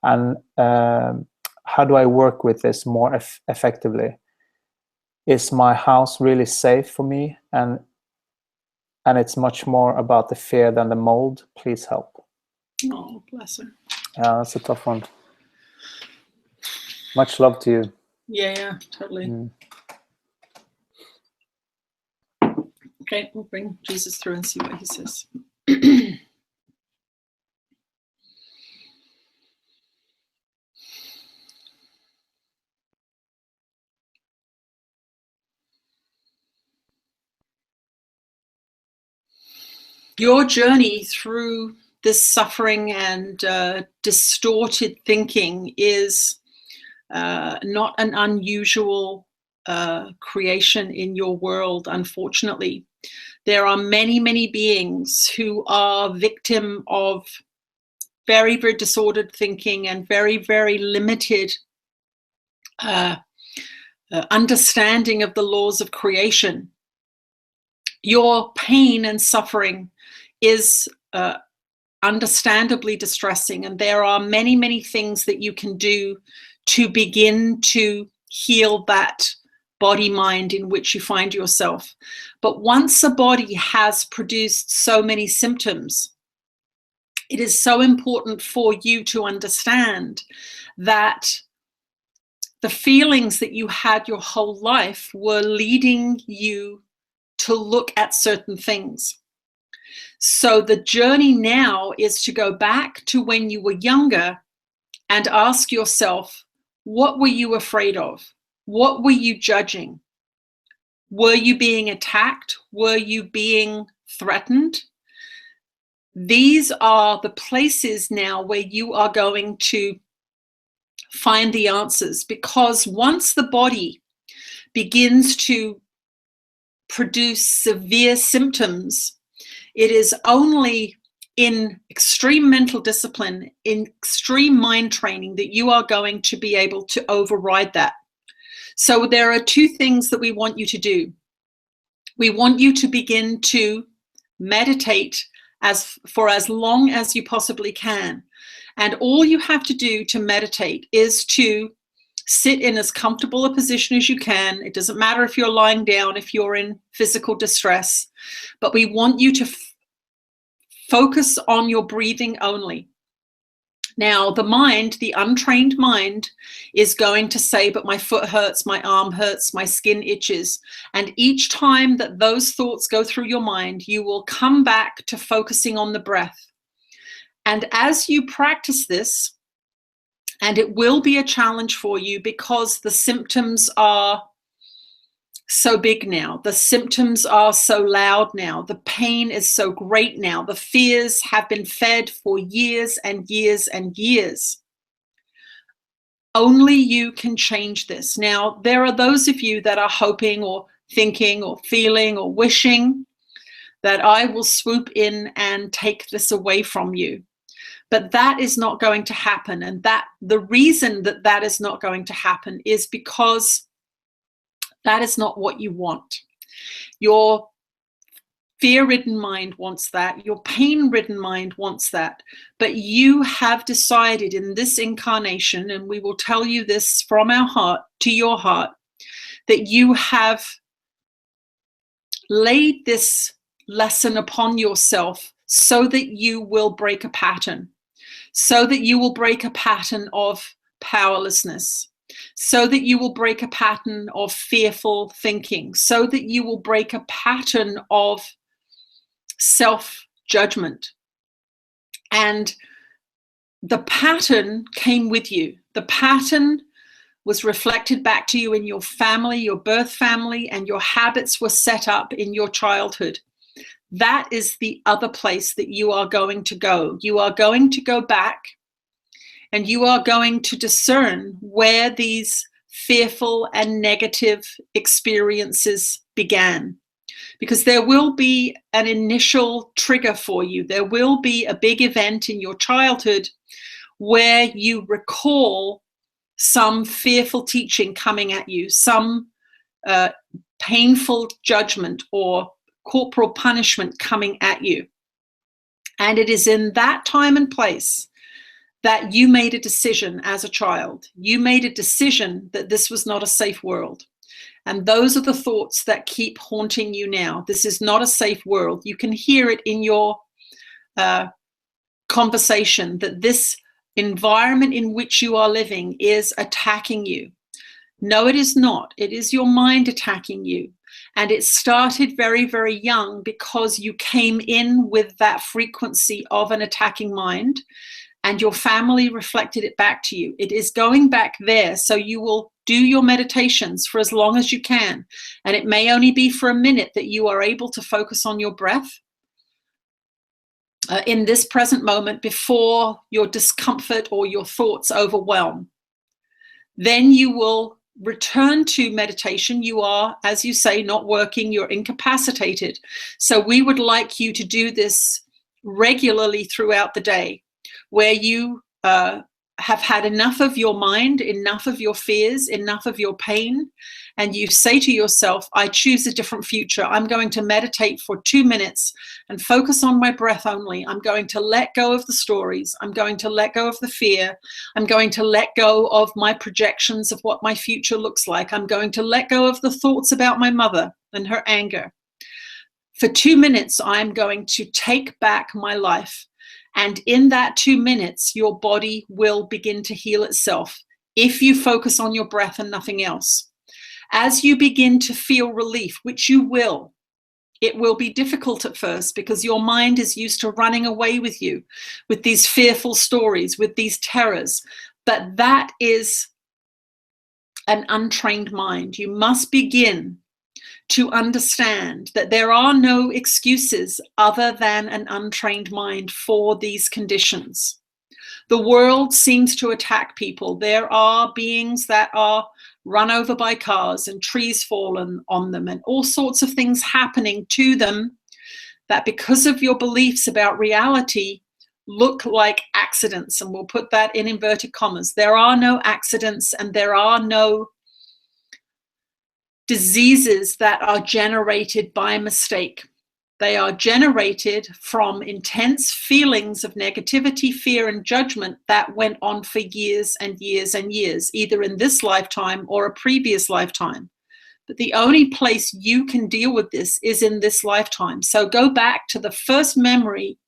And how do I work with this more effectively? Is my house really safe for me? And it's much more about the fear than the mold. Please help. Oh, bless her. Yeah, that's a tough one. Much love to you. Yeah, totally. Okay, we'll bring Jesus through and see what he says. Your journey through this suffering and distorted thinking is not an unusual creation in your world, unfortunately. There are many, many beings who are victim of very, very disordered thinking and very, very limited understanding of the laws of creation. Your pain and suffering is understandably distressing, and there are many, many things that you can do to begin to heal that body mind in which you find yourself. But once a body has produced so many symptoms, it is so important for you to understand that the feelings that you had your whole life were leading you to look at certain things. So the journey now is to go back to when you were younger and ask yourself, what were you afraid of? What were you judging? Were you being attacked? Were you being threatened? These are the places now where you are going to find the answers, because once the body begins to produce severe symptoms, it is only in extreme mental discipline, in extreme mind training, that you are going to be able to override that. So there are two things that we want you to do. We want you to begin to meditate for as long as you possibly can. And all you have to do to meditate is to sit in as comfortable a position as you can. It doesn't matter if you're lying down, if you're in physical distress, but we want you to focus on your breathing only. Now, the mind, the untrained mind, is going to say, but my foot hurts, my arm hurts, my skin itches. And each time that those thoughts go through your mind, you will come back to focusing on the breath. And as you practice this, and it will be a challenge for you because the symptoms are so big now. The symptoms are so loud now. The pain is so great now. The fears have been fed for years and years and years. Only you can change this. Now, there are those of you that are hoping or thinking or feeling or wishing that I will swoop in and take this away from you. But that is not going to happen. And that the reason that that is not going to happen is because that is not what you want. Your fear-ridden mind wants that. Your pain-ridden mind wants that. But you have decided in this incarnation, and we will tell you this from our heart to your heart, that you have laid this lesson upon yourself so that you will break a pattern, so that you will break a pattern of powerlessness, so that you will break a pattern of fearful thinking, so that you will break a pattern of self-judgment. And the pattern came with you. The pattern was reflected back to you in your family, your birth family, and your habits were set up in your childhood. That is the other place that you are going to go. You are going to go back and you are going to discern where these fearful and negative experiences began. Because there will be an initial trigger for you. There will be a big event in your childhood where you recall some fearful teaching coming at you, some painful judgment or corporal punishment coming at you. And it is in that time and place that you made a decision as a child. You made a decision that this was not a safe world. And those are the thoughts that keep haunting you now. This is not a safe world. You can hear it in your conversation that this environment in which you are living is attacking you. No, it is not. It is your mind attacking you. And it started very, very young because you came in with that frequency of an attacking mind and your family reflected it back to you. It is going back there. So you will do your meditations for as long as you can. And it may only be for a minute that you are able to focus on your breath in this present moment before your discomfort or your thoughts overwhelm. Then you will return to meditation. You are, as you say, not working, you're incapacitated. So we would like you to do this regularly throughout the day, where you have had enough of your mind, enough of your fears, enough of your pain, and you say to yourself, I choose a different future. I'm going to meditate for 2 minutes and focus on my breath only. I'm going to let go of the stories. I'm going to let go of the fear. I'm going to let go of my projections of what my future looks like. I'm going to let go of the thoughts about my mother and her anger. For 2 minutes, I'm going to take back my life. And in that 2 minutes, your body will begin to heal itself if you focus on your breath and nothing else. As you begin to feel relief, which you will, it will be difficult at first because your mind is used to running away with you, with these fearful stories, with these terrors. But that is an untrained mind. You must begin to understand that there are no excuses other than an untrained mind for these conditions. The world seems to attack people. There are beings that are run over by cars and trees fallen on them and all sorts of things happening to them that because of your beliefs about reality look like accidents, and we'll put that in inverted commas. There are no accidents and there are no diseases that are generated by mistake. They are generated from intense feelings of negativity, fear, and judgment that went on for years and years and years, either in this lifetime or a previous lifetime. But the only place you can deal with this is in this lifetime. So go back to the first memory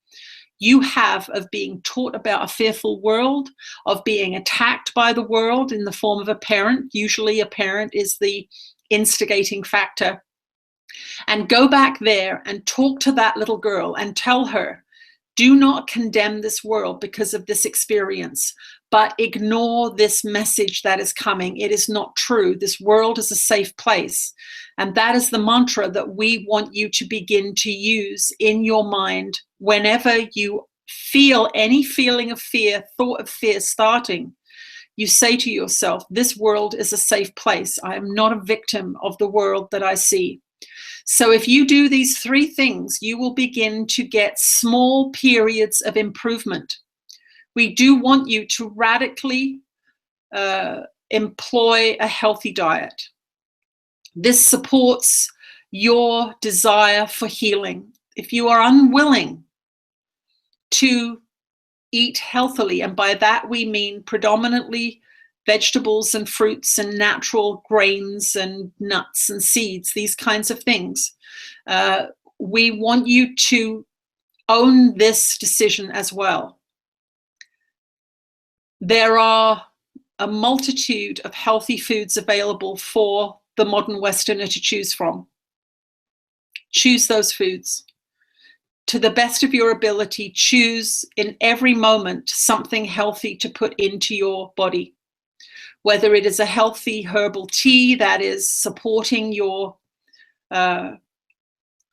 you have of being taught about a fearful world, of being attacked by the world in the form of a parent. Usually a parent is the instigating factor. And go back there and talk to that little girl and tell her, do not condemn this world because of this experience, but ignore this message that is coming. It is not true. This world is a safe place. And that is the mantra that we want you to begin to use in your mind whenever you feel any feeling of fear, thought of fear starting. You say to yourself, this world is a safe place. I am not a victim of the world that I see. So if you do these 3 things, you will begin to get small periods of improvement. We do want you to radically employ a healthy diet. This supports your desire for healing. If you are unwilling to eat healthily, and by that we mean predominantly vegetables and fruits and natural grains and nuts and seeds, these kinds of things. we want you to own this decision as well. There are a multitude of healthy foods available for the modern Westerner to choose from. Choose those foods. To the best of your ability, choose in every moment something healthy to put into your body. Whether it is a healthy herbal tea that is supporting your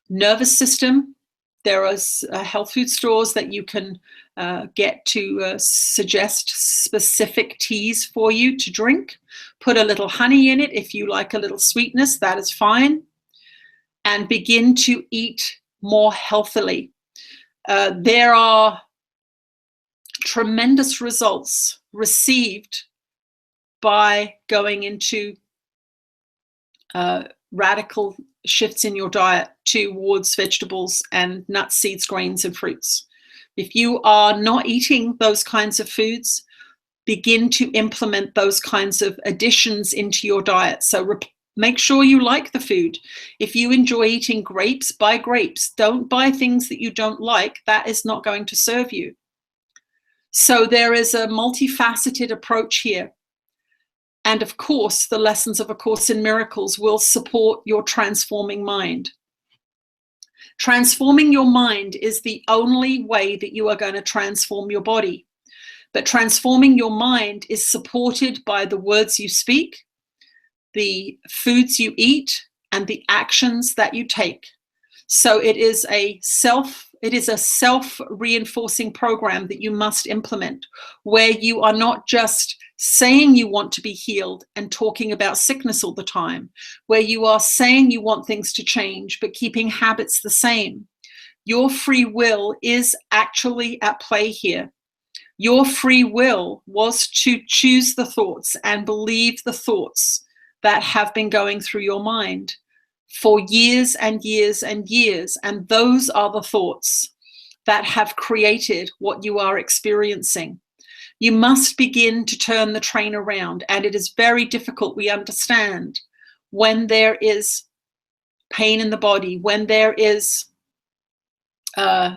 nervous system. There are health food stores that you can get to suggest specific teas for you to drink. Put a little honey in it if you like a little sweetness, that is fine. And begin to eat more healthily. There are tremendous results received by going into radical shifts in your diet towards vegetables and nuts, seeds, grains, and fruits. If you are not eating those kinds of foods, begin to implement those kinds of additions into your diet. So make sure you like the food. If you enjoy eating grapes, buy grapes. Don't buy things that you don't like. That is not going to serve you. So there is a multifaceted approach here. And of course, the lessons of A Course in Miracles will support your transforming mind. Transforming your mind is the only way that you are going to transform your body. But transforming your mind is supported by the words you speak, the foods you eat, and the actions that you take. So it is a self-reinforcing program that you must implement, where you are not just saying you want to be healed and talking about sickness all the time, where you are saying you want things to change, but keeping habits the same. Your free will is actually at play here. Your free will was to choose the thoughts and believe the thoughts that have been going through your mind for years and years and years. And those are the thoughts that have created what you are experiencing. You must begin to turn the train around. And it is very difficult, we understand, when there is pain in the body, when there is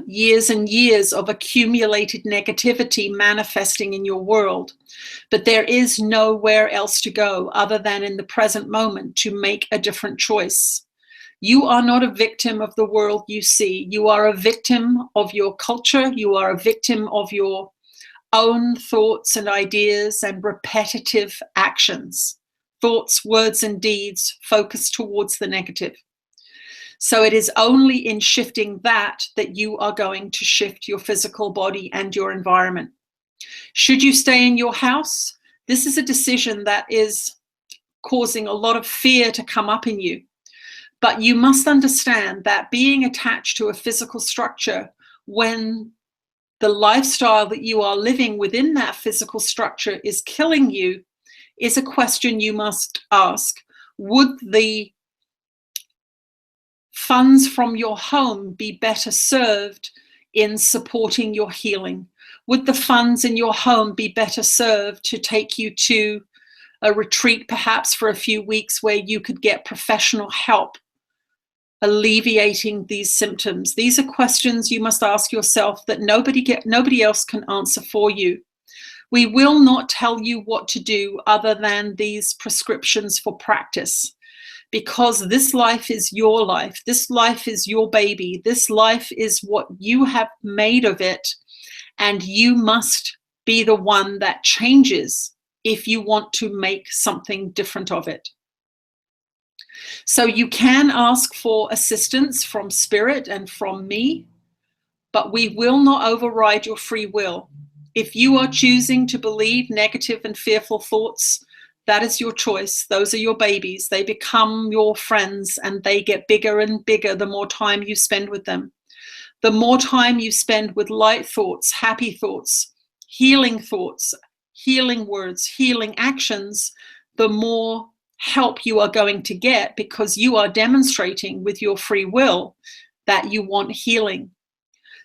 years and years of accumulated negativity manifesting in your world. But there is nowhere else to go other than in the present moment to make a different choice. You are not a victim of the world you see. You are a victim of your culture. You are a victim of your own thoughts and ideas and repetitive actions. Thoughts, words, and deeds focused towards the negative. So it is only in shifting that you are going to shift your physical body and your environment. Should you stay in your house? This is a decision that is causing a lot of fear to come up in you. But you must understand that being attached to a physical structure, when the lifestyle that you are living within that physical structure is killing you, is a question you must ask. Would the funds from your home be better served in supporting your healing? Would the funds in your home be better served to take you to a retreat, perhaps for a few weeks, where you could get professional help alleviating these symptoms? These are questions you must ask yourself that nobody else can answer for you. We will not tell you what to do other than these prescriptions for practice, because this life is your life. This life is your baby. This life is what you have made of it, and you must be the one that changes if you want to make something different of it. So you can ask for assistance from Spirit and from me, but we will not override your free will. If you are choosing to believe negative and fearful thoughts, that is your choice. Those are your babies. They become your friends, and they get bigger and bigger the more time you spend with them. The more time you spend with light thoughts, happy thoughts, healing words, healing actions, the more help you are going to get, because you are demonstrating with your free will that you want healing.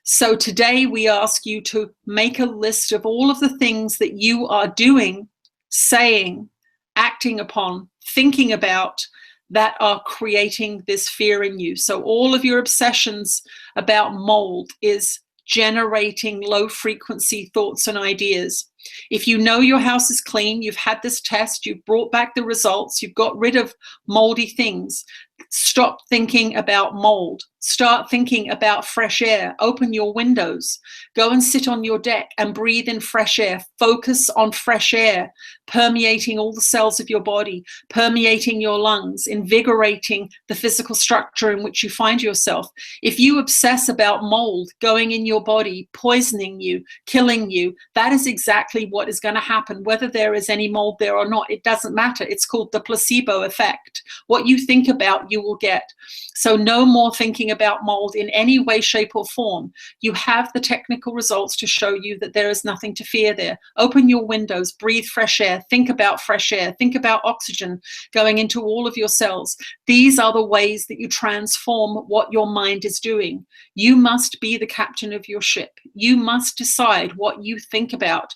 So today we ask you to make a list of all of the things that you are doing, saying, acting upon, thinking about, that are creating this fear in you. So all of your obsessions about mold is generating low frequency thoughts and ideas. If you know your house is clean, you've had this test, you've brought back the results, you've got rid of moldy things, stop thinking about mold. Start thinking about fresh air. Open your windows. Go and sit on your deck and breathe in fresh air. Focus on fresh air, permeating all the cells of your body, permeating your lungs, invigorating the physical structure in which you find yourself. If you obsess about mold going in your body, poisoning you, killing you, that is exactly what is going to happen. Whether there is any mold there or not, it doesn't matter. It's called the placebo effect. What you think about, you will get. So no more thinking about mold in any way, shape, or form. You have the technical results to show you that there is nothing to fear there. Open your windows, breathe fresh air, think about fresh air, think about oxygen going into all of your cells. These are the ways that you transform what your mind is doing. You must be the captain of your ship. You must decide what you think about.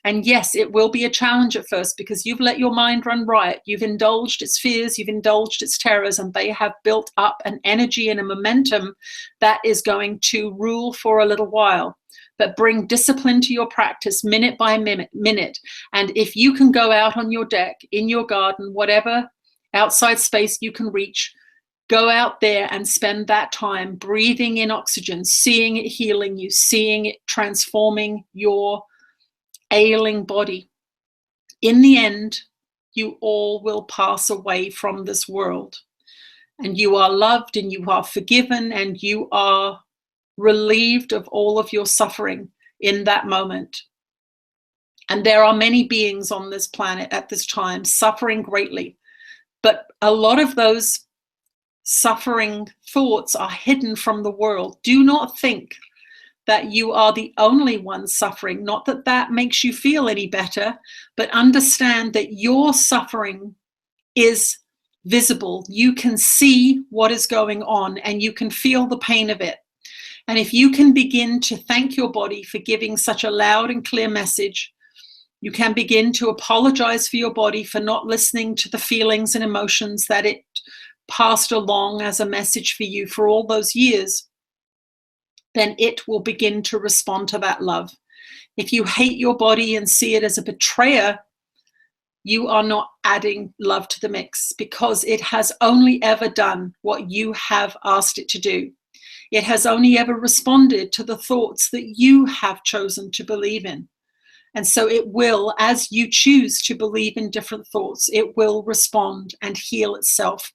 And yes, it will be a challenge at first because you've let your mind run riot. You've indulged its fears, you've indulged its terrors, and they have built up an energy and a momentum that is going to rule for a little while. But bring discipline to your practice minute by minute. And if you can go out on your deck, in your garden, whatever outside space you can reach, go out there and spend that time breathing in oxygen, seeing it healing you, seeing it transforming your ailing body. In the end, you all will pass away from this world, and you are loved and you are forgiven and you are relieved of all of your suffering in that moment. And there are many beings on this planet at this time suffering greatly, but a lot of those suffering thoughts are hidden from the world. Do not think that you are the only one suffering. Not that that makes you feel any better, but understand that your suffering is visible. You can see what is going on and you can feel the pain of it. And if you can begin to thank your body for giving such a loud and clear message, you can begin to apologize for your body for not listening to the feelings and emotions that it passed along as a message for you for all those years, then it will begin to respond to that love. If you hate your body and see it as a betrayer, you are not adding love to the mix because it has only ever done what you have asked it to do. It has only ever responded to the thoughts that you have chosen to believe in. And so it will, as you choose to believe in different thoughts, it will respond and heal itself.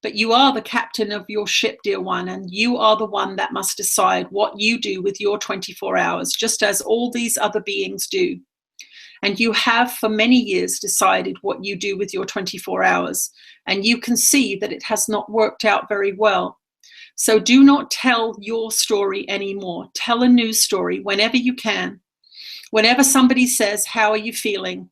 But you are the captain of your ship, dear one, and you are the one that must decide what you do with your 24 hours, just as all these other beings do. And you have for many years decided what you do with your 24 hours, and you can see that it has not worked out very well. So do not tell your story anymore. Tell a new story whenever you can. Whenever somebody says, "How are you feeling?"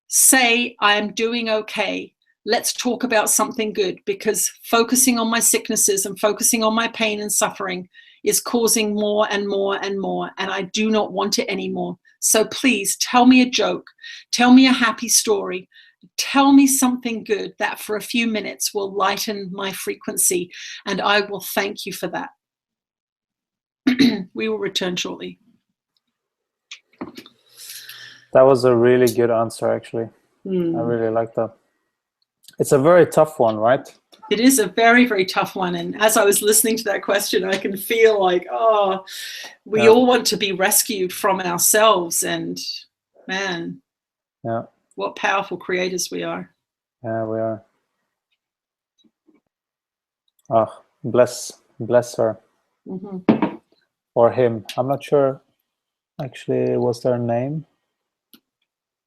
say, "I am doing okay. Let's talk about something good," because focusing on my sicknesses and focusing on my pain and suffering is causing more and more and more, and I do not want it anymore. So please tell me a joke, tell me a happy story, tell me something good that for a few minutes will lighten my frequency, and I will thank you for that. We will return shortly. That was a really good answer, actually. I really like that. It's a very tough one, right? It is a very, very tough one. And as I was listening to that question, I can feel like, oh, we all want to be rescued from ourselves. And man, what powerful creators we are. Yeah, we are. Oh, bless her. Or him. I'm not sure, actually, was their name?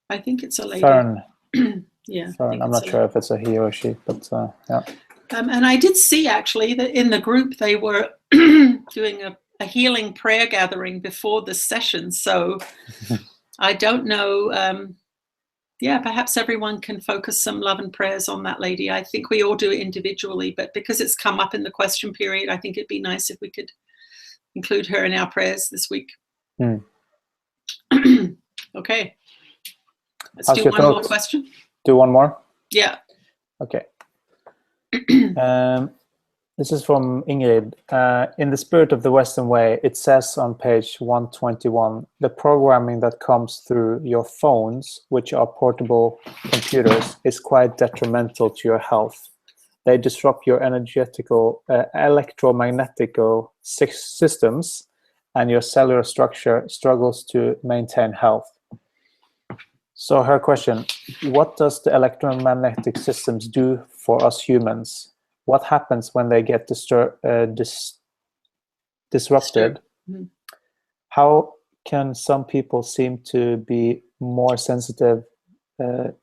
I think it's a lady. Fern. Yeah. Fern. I'm not sure if it's a he or she, but yeah. And I did see actually that in the group they were doing a healing prayer gathering before this session. So I don't know. Perhaps everyone can focus some love and prayers on that lady. I think we all do it individually, but because it's come up in the question period, I think it'd be nice if we could include her in our prayers this week. Okay. Let's do one more question. Do one more? Yeah. Okay. This is from Ingrid. In the spirit of the Western way, it says on page 121, the programming that comes through your phones, which are portable computers, is quite detrimental to your health. They disrupt your electromagnetical systems, and your cellular structure struggles to maintain health. So her question, what does the electromagnetic systems do for us humans? What happens when they get disrupted? How can some people seem to be more sensitive to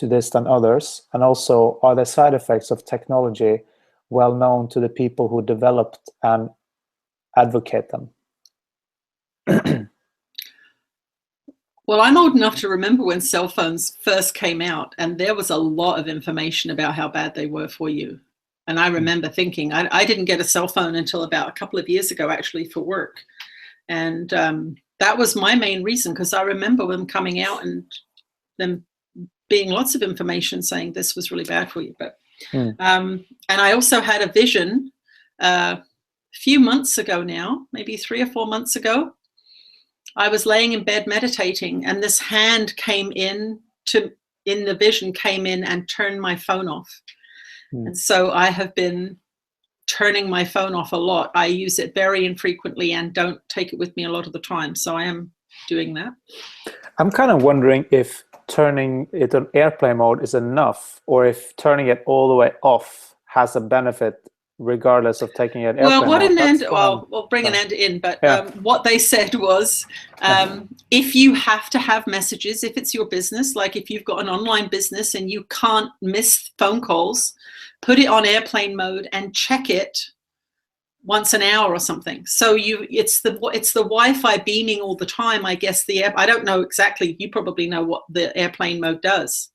this than others? And also, are the side effects of technology well known to the people who developed and advocate them? Well, I'm old enough to remember when cell phones first came out, and there was a lot of information about how bad they were for you. And I remember thinking, I didn't get a cell phone until about a couple of years ago, actually, for work. And that was my main reason, because I remember them coming out and them being lots of information saying this was really bad for you. But and I also had a vision a few months ago now, maybe 3 or 4 months ago. I was laying in bed meditating, and this hand came in the vision came in and turned my phone off. And so I have been turning my phone off a lot. I use it very infrequently and don't take it with me a lot of the time. So I am doing that. I'm kind of wondering if turning it on airplane mode is enough, or if turning it all the way off has a benefit regardless of taking it airplane mode. We'll bring an end in, but what they said was, if you have to have messages, if it's your business, like if you've got an online business and you can't miss phone calls, put it on airplane mode and check it once an hour or something. So it's the Wi-Fi beaming all the time, I guess. I don't know exactly, you probably know what the airplane mode does.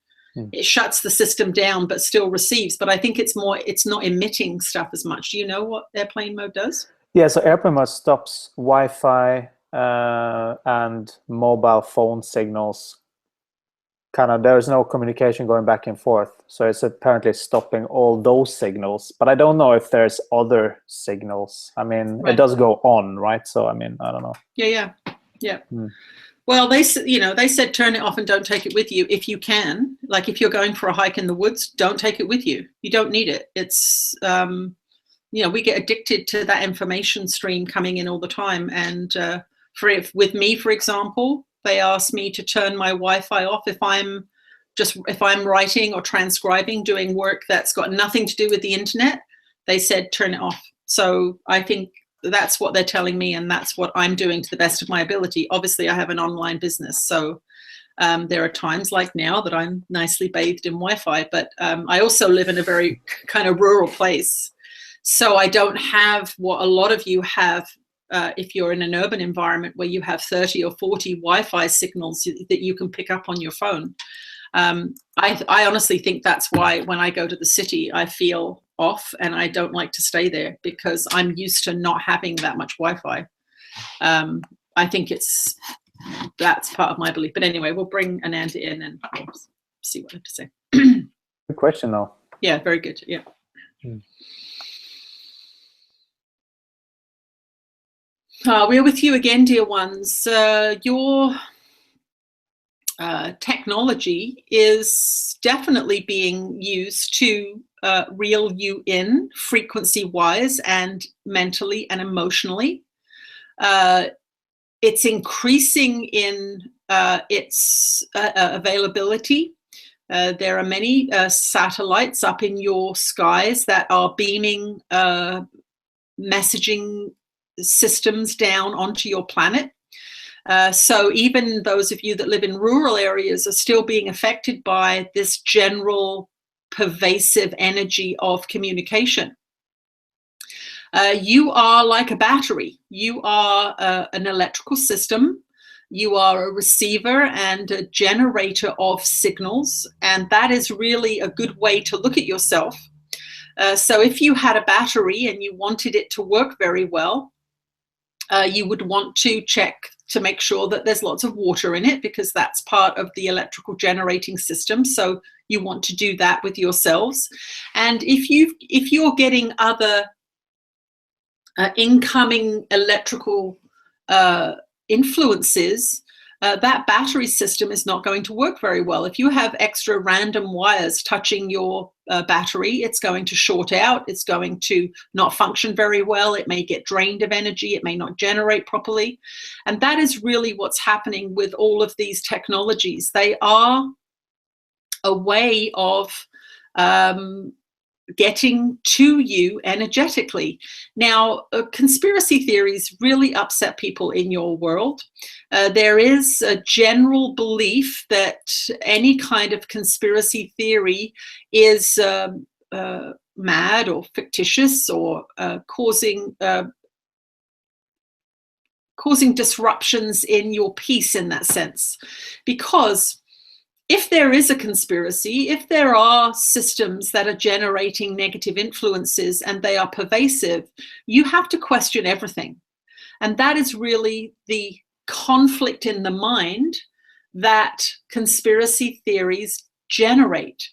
It shuts the system down but still receives, but I think it's not emitting stuff as much. Do you know what airplane mode does? Yeah, so airplane mode stops Wi-Fi and mobile phone signals. There's no communication going back and forth, so it's apparently stopping all those signals, but I don't know if there's other signals. I mean, It does go on, right? So I mean, I don't know. Yeah. Well, they said turn it off and don't take it with you if you can. Like if you're going for a hike in the woods, don't take it with you. You don't need it. It's, we get addicted to that information stream coming in all the time. And with me, for example, they asked me to turn my Wi-Fi off if I'm writing or transcribing, doing work that's got nothing to do with the internet. They said turn it off. So I think that's what they're telling me, and that's what I'm doing to the best of my ability. Obviously, I have an online business, so there are times like now that I'm nicely bathed in Wi-Fi, but I also live in a very kind of rural place, so I don't have what a lot of you have if you're in an urban environment where you have 30 or 40 Wi-Fi signals that you can pick up on your phone. I honestly think that's why when I go to the city, I feel off and I don't like to stay there, because I'm used to not having that much Wi-Fi. I think that's part of my belief. But anyway, we'll bring Ananda in and we'll see what I have to say. Good question, though. Yeah, very good. Yeah. We're with you again, dear ones. Your technology is definitely being used to reel you in frequency-wise and mentally and emotionally. It's increasing in its availability. There are many satellites up in your skies that are beaming messaging systems down onto your planet. So even those of you that live in rural areas are still being affected by this general pervasive energy of communication. You are like a battery. You are an electrical system. You are a receiver and a generator of signals, and that is really a good way to look at yourself. So if you had a battery and you wanted it to work very well, you would want to check to make sure that there's lots of water in it, because that's part of the electrical generating system. So you want to do that with yourselves. And if you're getting other incoming electrical influences, that battery system is not going to work very well. If you have extra random wires touching your battery, it's going to short out. It's going to not function very well. It may get drained of energy. It may not generate properly. And that is really what's happening with all of these technologies. They are a way of getting to you energetically. Now, conspiracy theories really upset people in your world. There is a general belief that any kind of conspiracy theory is mad or fictitious, or causing disruptions in your peace in that sense. Because if there is a conspiracy, if there are systems that are generating negative influences and they are pervasive, you have to question everything. And that is really the conflict in the mind that conspiracy theories generate.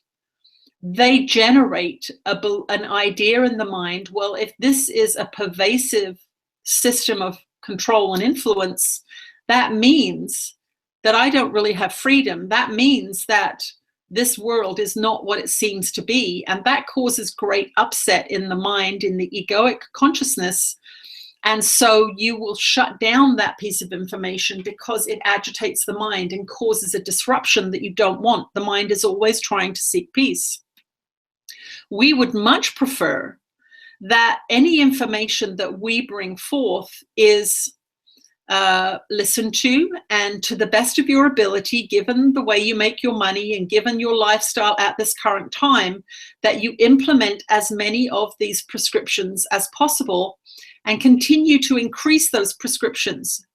They generate an idea in the mind, well, if this is a pervasive system of control and influence, that means that I don't really have freedom. That means that this world is not what it seems to be. And that causes great upset in the mind, in the egoic consciousness. And so you will shut down that piece of information because it agitates the mind and causes a disruption that you don't want. The mind is always trying to seek peace. We would much prefer that any information that we bring forth is listen to, and to the best of your ability, given the way you make your money and given your lifestyle at this current time, that you implement as many of these prescriptions as possible and continue to increase those prescriptions.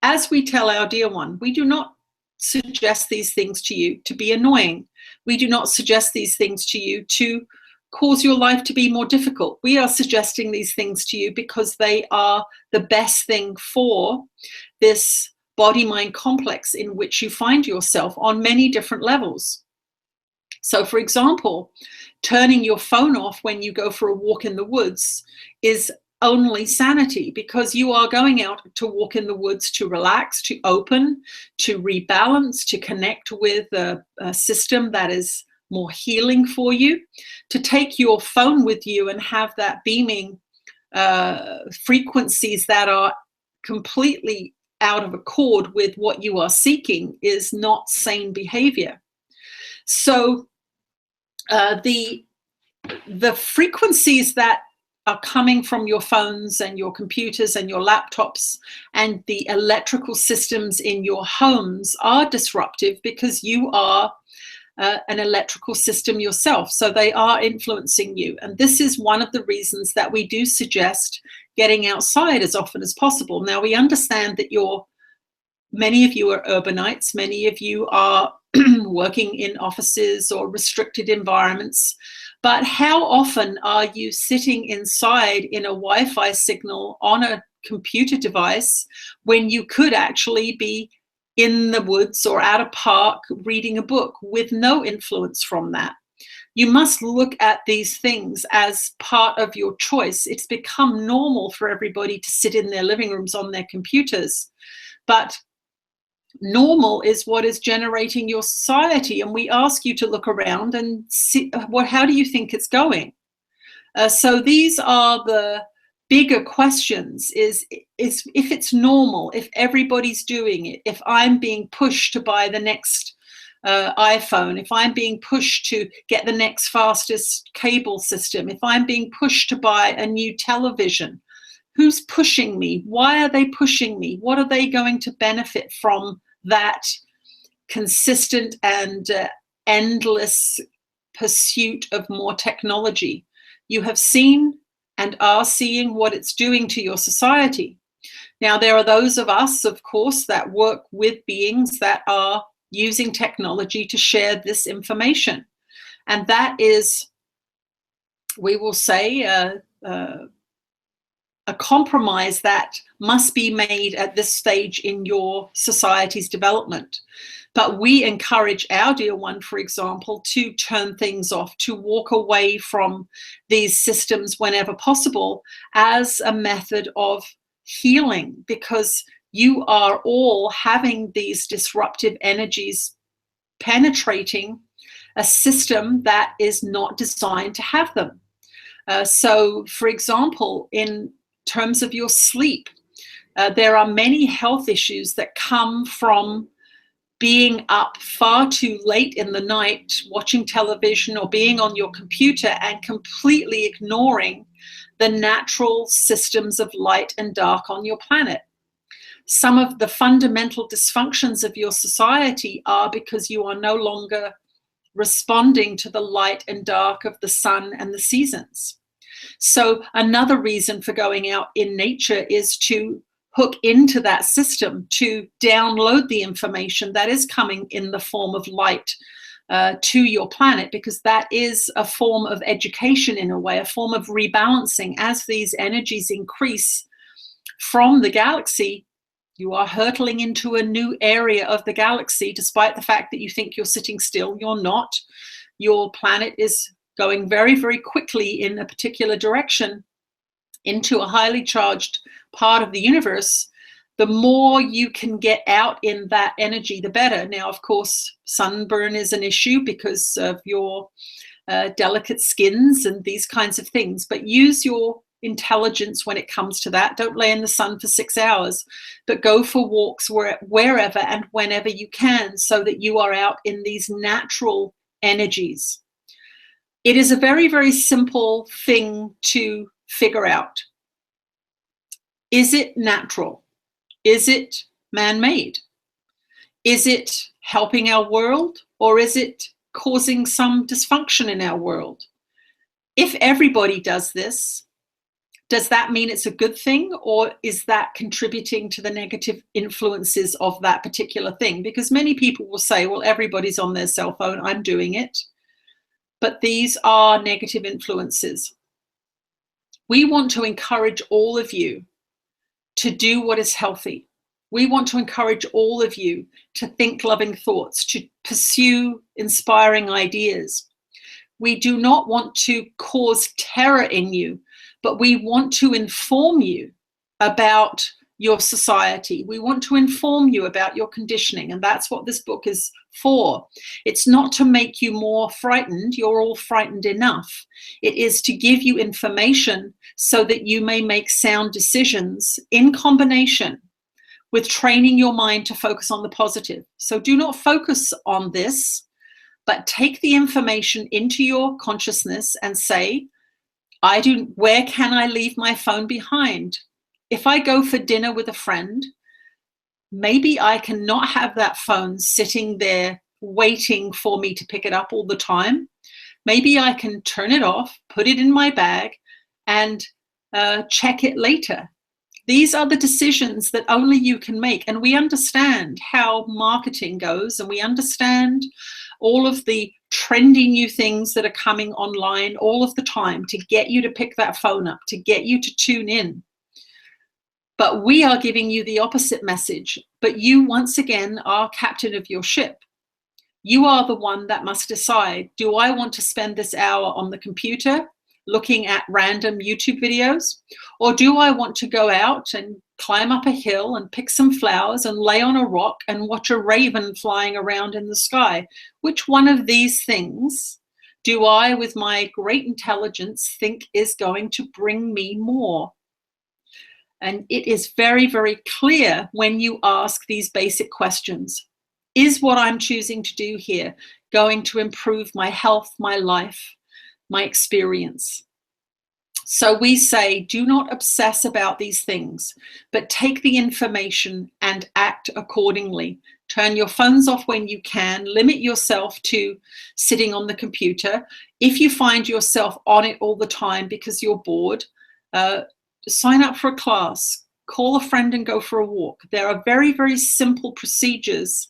As we tell our dear one, we do not suggest these things to you to be annoying. We do not suggest these things to you to cause your life to be more difficult. We are suggesting these things to you because they are the best thing for this body-mind complex in which you find yourself on many different levels. So, for example, turning your phone off when you go for a walk in the woods is only sanity, because you are going out to walk in the woods to relax, to open, to rebalance, to connect with a system that is more healing for you. To take your phone with you and have that beaming frequencies that are completely out of accord with what you are seeking is not sane behavior. So the frequencies that are coming from your phones and your computers and your laptops and the electrical systems in your homes are disruptive, because you are an electrical system yourself. So they are influencing you. And this is one of the reasons that we do suggest getting outside as often as possible. Now, we understand that many of you are urbanites, many of you are working in offices or restricted environments, but how often are you sitting inside in a Wi-Fi signal on a computer device when you could actually be in the woods or at a park reading a book with no influence from that? You must look at these things as part of your choice. It's become normal for everybody to sit in their living rooms on their computers, but normal is what is generating your society. And we ask you to look around and see how do you think it's going? So these are the bigger questions, is if it's normal, if everybody's doing it, if I'm being pushed to buy the next iPhone, if I'm being pushed to get the next fastest cable system, if I'm being pushed to buy a new television, who's pushing me? Why are they pushing me? What are they going to benefit from that consistent and endless pursuit of more technology? You have seen and are seeing what it's doing to your society. Now, there are those of us, of course, that work with beings that are using technology to share this information. And that is, we will say, a compromise that must be made at this stage in your society's development. But we encourage our dear one, for example, to turn things off, to walk away from these systems whenever possible as a method of healing, because you are all having these disruptive energies penetrating a system that is not designed to have them. So, for example, in terms of your sleep, there are many health issues that come from being up far too late in the night, watching television or being on your computer and completely ignoring the natural systems of light and dark on your planet. Some of the fundamental dysfunctions of your society are because you are no longer responding to the light and dark of the sun and the seasons. So another reason for going out in nature is to hook into that system, to download the information that is coming in the form of light to your planet, because that is a form of education in a way, a form of rebalancing. As these energies increase from the galaxy, you are hurtling into a new area of the galaxy, despite the fact that you think you're sitting still. You're not. Your planet is going very, very quickly in a particular direction into a highly charged part of the universe. The more you can get out in that energy, the better. Now, of course, sunburn is an issue because of your delicate skins and these kinds of things, but use your intelligence when it comes to that. Don't lay in the sun for 6 hours, but go for walks wherever and whenever you can, so that you are out in these natural energies. It is a very, very simple thing to figure out. Is it natural? Is it man-made? Is it helping our world, or is it causing some dysfunction in our world? If everybody does this, does that mean it's a good thing, or is that contributing to the negative influences of that particular thing? Because many people will say, well, everybody's on their cell phone, I'm doing it. But these are negative influences. We want to encourage all of you to do what is healthy. We want to encourage all of you to think loving thoughts, to pursue inspiring ideas. We do not want to cause terror in you, but we want to inform you about your society. We want to inform you about your conditioning, and that's what this book is for. It's not to make you more frightened. You're all frightened enough. It is to give you information so that you may make sound decisions in combination with training your mind to focus on the positive. So do not focus on this, but take the information into your consciousness and say, where can I leave my phone behind? If I go for dinner with a friend, maybe I can not have that phone sitting there waiting for me to pick it up all the time. Maybe I can turn it off, put it in my bag, and check it later. These are the decisions that only you can make. And we understand how marketing goes, and we understand all of the trendy new things that are coming online all of the time to get you to pick that phone up, to get you to tune in. But we are giving you the opposite message. But you, once again, are captain of your ship. You are the one that must decide, do I want to spend this hour on the computer looking at random YouTube videos? Or do I want to go out and climb up a hill and pick some flowers and lay on a rock and watch a raven flying around in the sky? Which one of these things do I, with my great intelligence, think is going to bring me more? And it is very, very clear when you ask these basic questions. Is what I'm choosing to do here going to improve my health, my life, my experience? So we say, do not obsess about these things, but take the information and act accordingly. Turn your phones off when you can. Limit yourself to sitting on the computer. If you find yourself on it all the time because you're bored, sign up for a class, call a friend and go for a walk. There are very, very simple procedures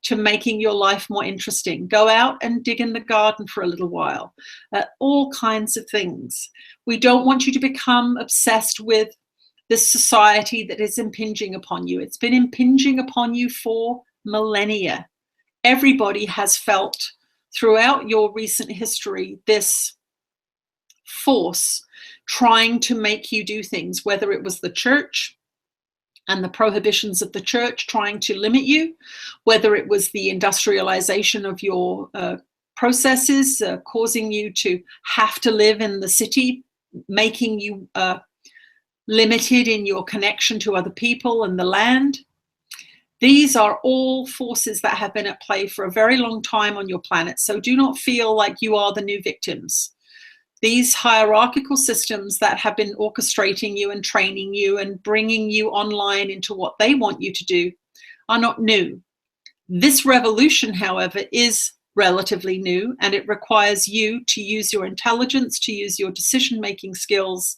to making your life more interesting. Go out and dig in the garden for a little while. All kinds of things. We don't want you to become obsessed with this society that is impinging upon you. It's been impinging upon you for millennia. Everybody has felt throughout your recent history this force trying to make you do things, whether it was the church and the prohibitions of the church trying to limit you, whether it was the industrialization of your processes causing you to have to live in the city, making you limited in your connection to other people and the land. These are all forces that have been at play for a very long time on your planet. So do not feel like you are the new victims. These hierarchical systems that have been orchestrating you and training you and bringing you online into what they want you to do are not new. This revolution, however, is relatively new, and it requires you to use your intelligence, to use your decision-making skills,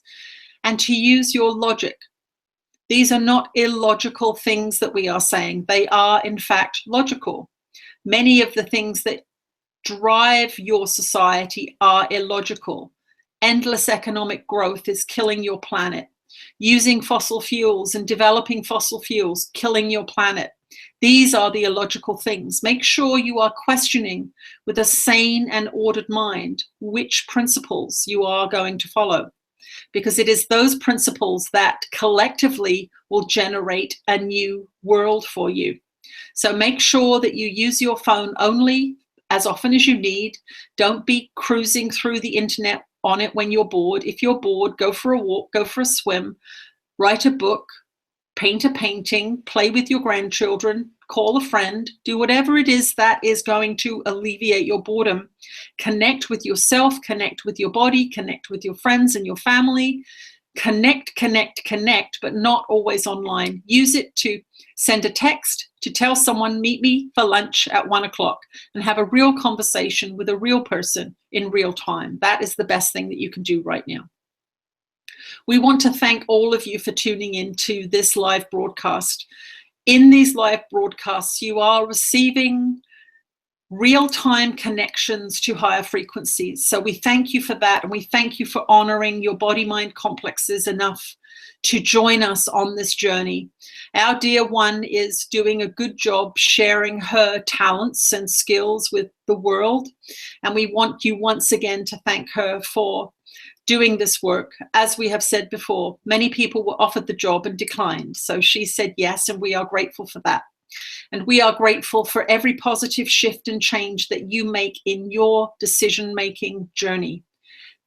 and to use your logic. These are not illogical things that we are saying. They are, in fact, logical. Many of the things that drive your society are illogical. Endless economic growth is killing your planet. Using fossil fuels and developing fossil fuels, killing your planet. These are the illogical things. Make sure you are questioning with a sane and ordered mind which principles you are going to follow, because it is those principles that collectively will generate a new world for you. So make sure that you use your phone only as often as you need. Don't be cruising through the internet on it when you're bored. If you're bored, go for a walk, go for a swim, write a book, paint a painting, play with your grandchildren, call a friend, do whatever it is that is going to alleviate your boredom. Connect with yourself, connect with your body, connect with your friends and your family. Connect, but not always online. Use it to send a text, to tell someone, meet me for lunch at 1 o'clock, and have a real conversation with a real person in real time. That is the best thing that you can do right now. We want to thank all of you for tuning in to this live broadcast. In these live broadcasts, you are receiving real-time connections to higher frequencies. So we thank you for that, and we thank you for honoring your body-mind complexes enough to join us on this journey. Our dear one is doing a good job sharing her talents and skills with the world, and we want you once again to thank her for doing this work. As we have said before, many people were offered the job and declined. So she said yes, and we are grateful for that. And we are grateful for every positive shift and change that you make in your decision-making journey.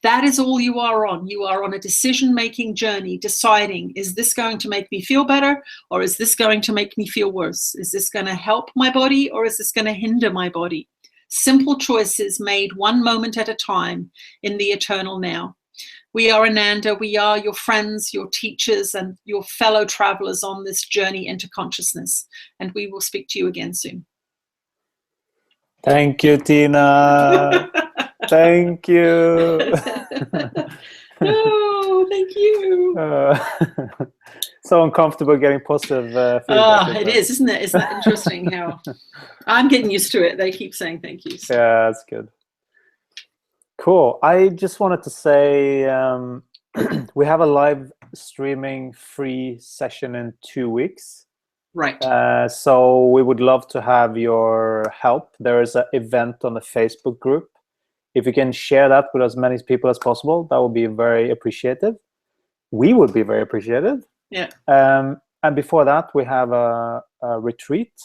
That is all you are on. You are on a decision-making journey, deciding, is this going to make me feel better, or is this going to make me feel worse? Is this going to help my body, or is this going to hinder my body? Simple choices made one moment at a time in the eternal now. We are Ananda. We are your friends, your teachers, and your fellow travelers on this journey into consciousness. And we will speak to you again soon. Thank you, Tina. Thank you. Oh, thank you. So uncomfortable getting positive feedback. It is, isn't it? Isn't that interesting how I'm getting used to it. They keep saying thank you. So. Yeah, that's good. Cool. I just wanted to say we have a live streaming free session in 2 weeks. Right. So we would love to have your help. There is an event on the Facebook group. If you can share that with as many people as possible, that would be very appreciated. We would be very appreciated. Yeah. And before that, we have a retreat.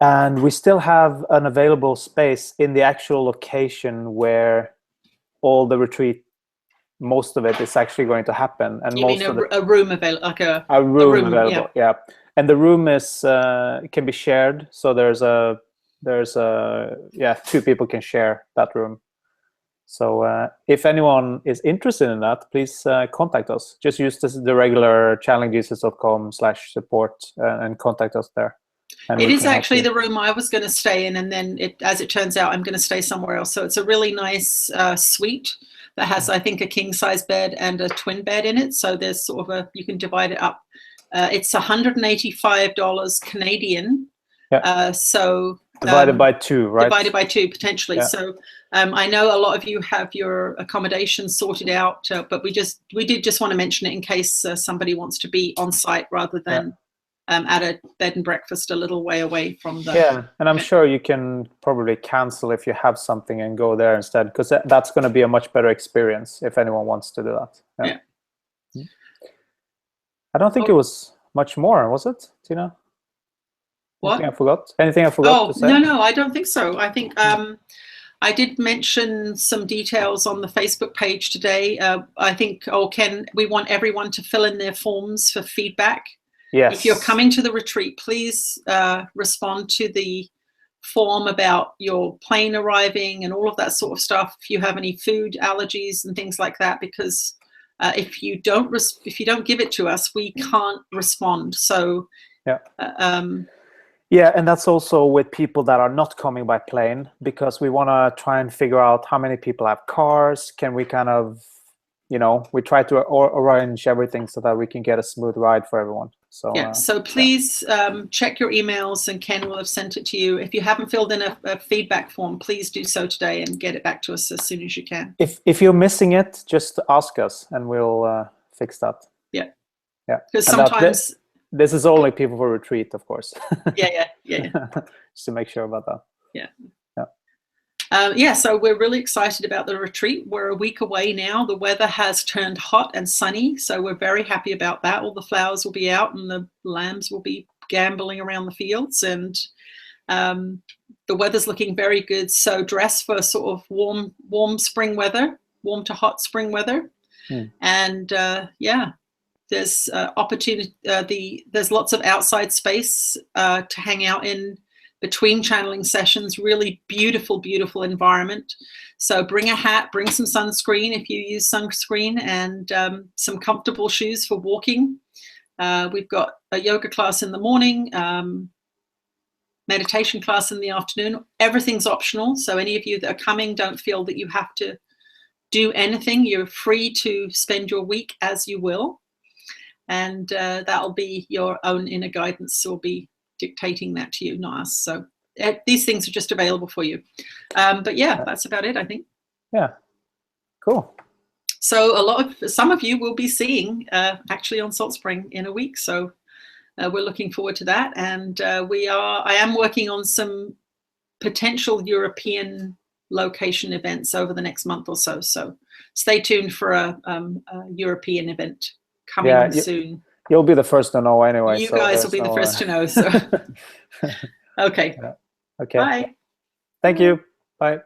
And we still have an available space in the actual location where all the retreat, most of it is actually going to happen. And you most mean of a room available, like a room available, yeah. And the room is can be shared. So there's 2 people can share that room. So if anyone is interested in that, please contact us. Just use the regular channelingjesus.com/support and contact us there. And it is actually the room I was going to stay in, and then as it turns out, I'm going to stay somewhere else. So it's a really nice suite that has, I think, a king-size bed and a twin bed in it. So there's sort of you can divide it up. It's $185 Canadian. Yeah. So divided by 2, right? Divided by 2 potentially. Yeah. So I know a lot of you have your accommodation sorted out, but we did just want to mention it in case somebody wants to be on site rather than at a bed and breakfast a little way away from the. Yeah, and I'm sure you can probably cancel if you have something and go there instead, because that's going to be a much better experience if anyone wants to do that. Yeah. I don't think it was much more, was it, Tina? What? Anything I forgot? Anything I forgot to say? No, I don't think so. I think I did mention some details on the Facebook page today. I think, Ken, we want everyone to fill in their forms for feedback. Yes. If you're coming to the retreat, please respond to the form about your plane arriving and all of that sort of stuff. If you have any food allergies and things like that, because if you don't give it to us, we can't respond. So yeah, and that's also with people that are not coming by plane, because we want to try and figure out how many people have cars. Can we kind of, we try to arrange everything so that we can get a smooth ride for everyone. So so please check your emails, and Ken will have sent it to you. If you haven't filled in a feedback form, please do so today and get it back to us as soon as you can. If you're missing it, just ask us and we'll fix that. Yeah. Because sometimes this is only people for retreat, of course. Yeah. Just to make sure about that. So we're really excited about the retreat. We're a week away now. The weather has turned hot and sunny, so we're very happy about that. All the flowers will be out and the lambs will be gambling around the fields, and the weather's looking very good. So dress for sort of warm spring weather, warm to hot spring weather. And there's opportunity. There's lots of outside space to hang out in between channeling sessions. Really beautiful environment. So bring a hat, bring some sunscreen if you use sunscreen, and some comfortable shoes for walking. We've got a yoga class in the morning, meditation class in the afternoon. Everything's optional. So any of you that are coming, don't feel that you have to do anything. You're free to spend your week as you will. And that'll be your own inner guidance. Will be dictating that to you, not us. So these things are just available for you. But that's about it, I think. Yeah, cool. So some of you will be seeing actually on Salt Spring in a week. So we're looking forward to that. And I am working on some potential European location events over the next month or so. So stay tuned for a European event coming soon. You'll be the first to know anyway. You guys will be the first to know. So okay. Okay. Bye. Thank you. Bye.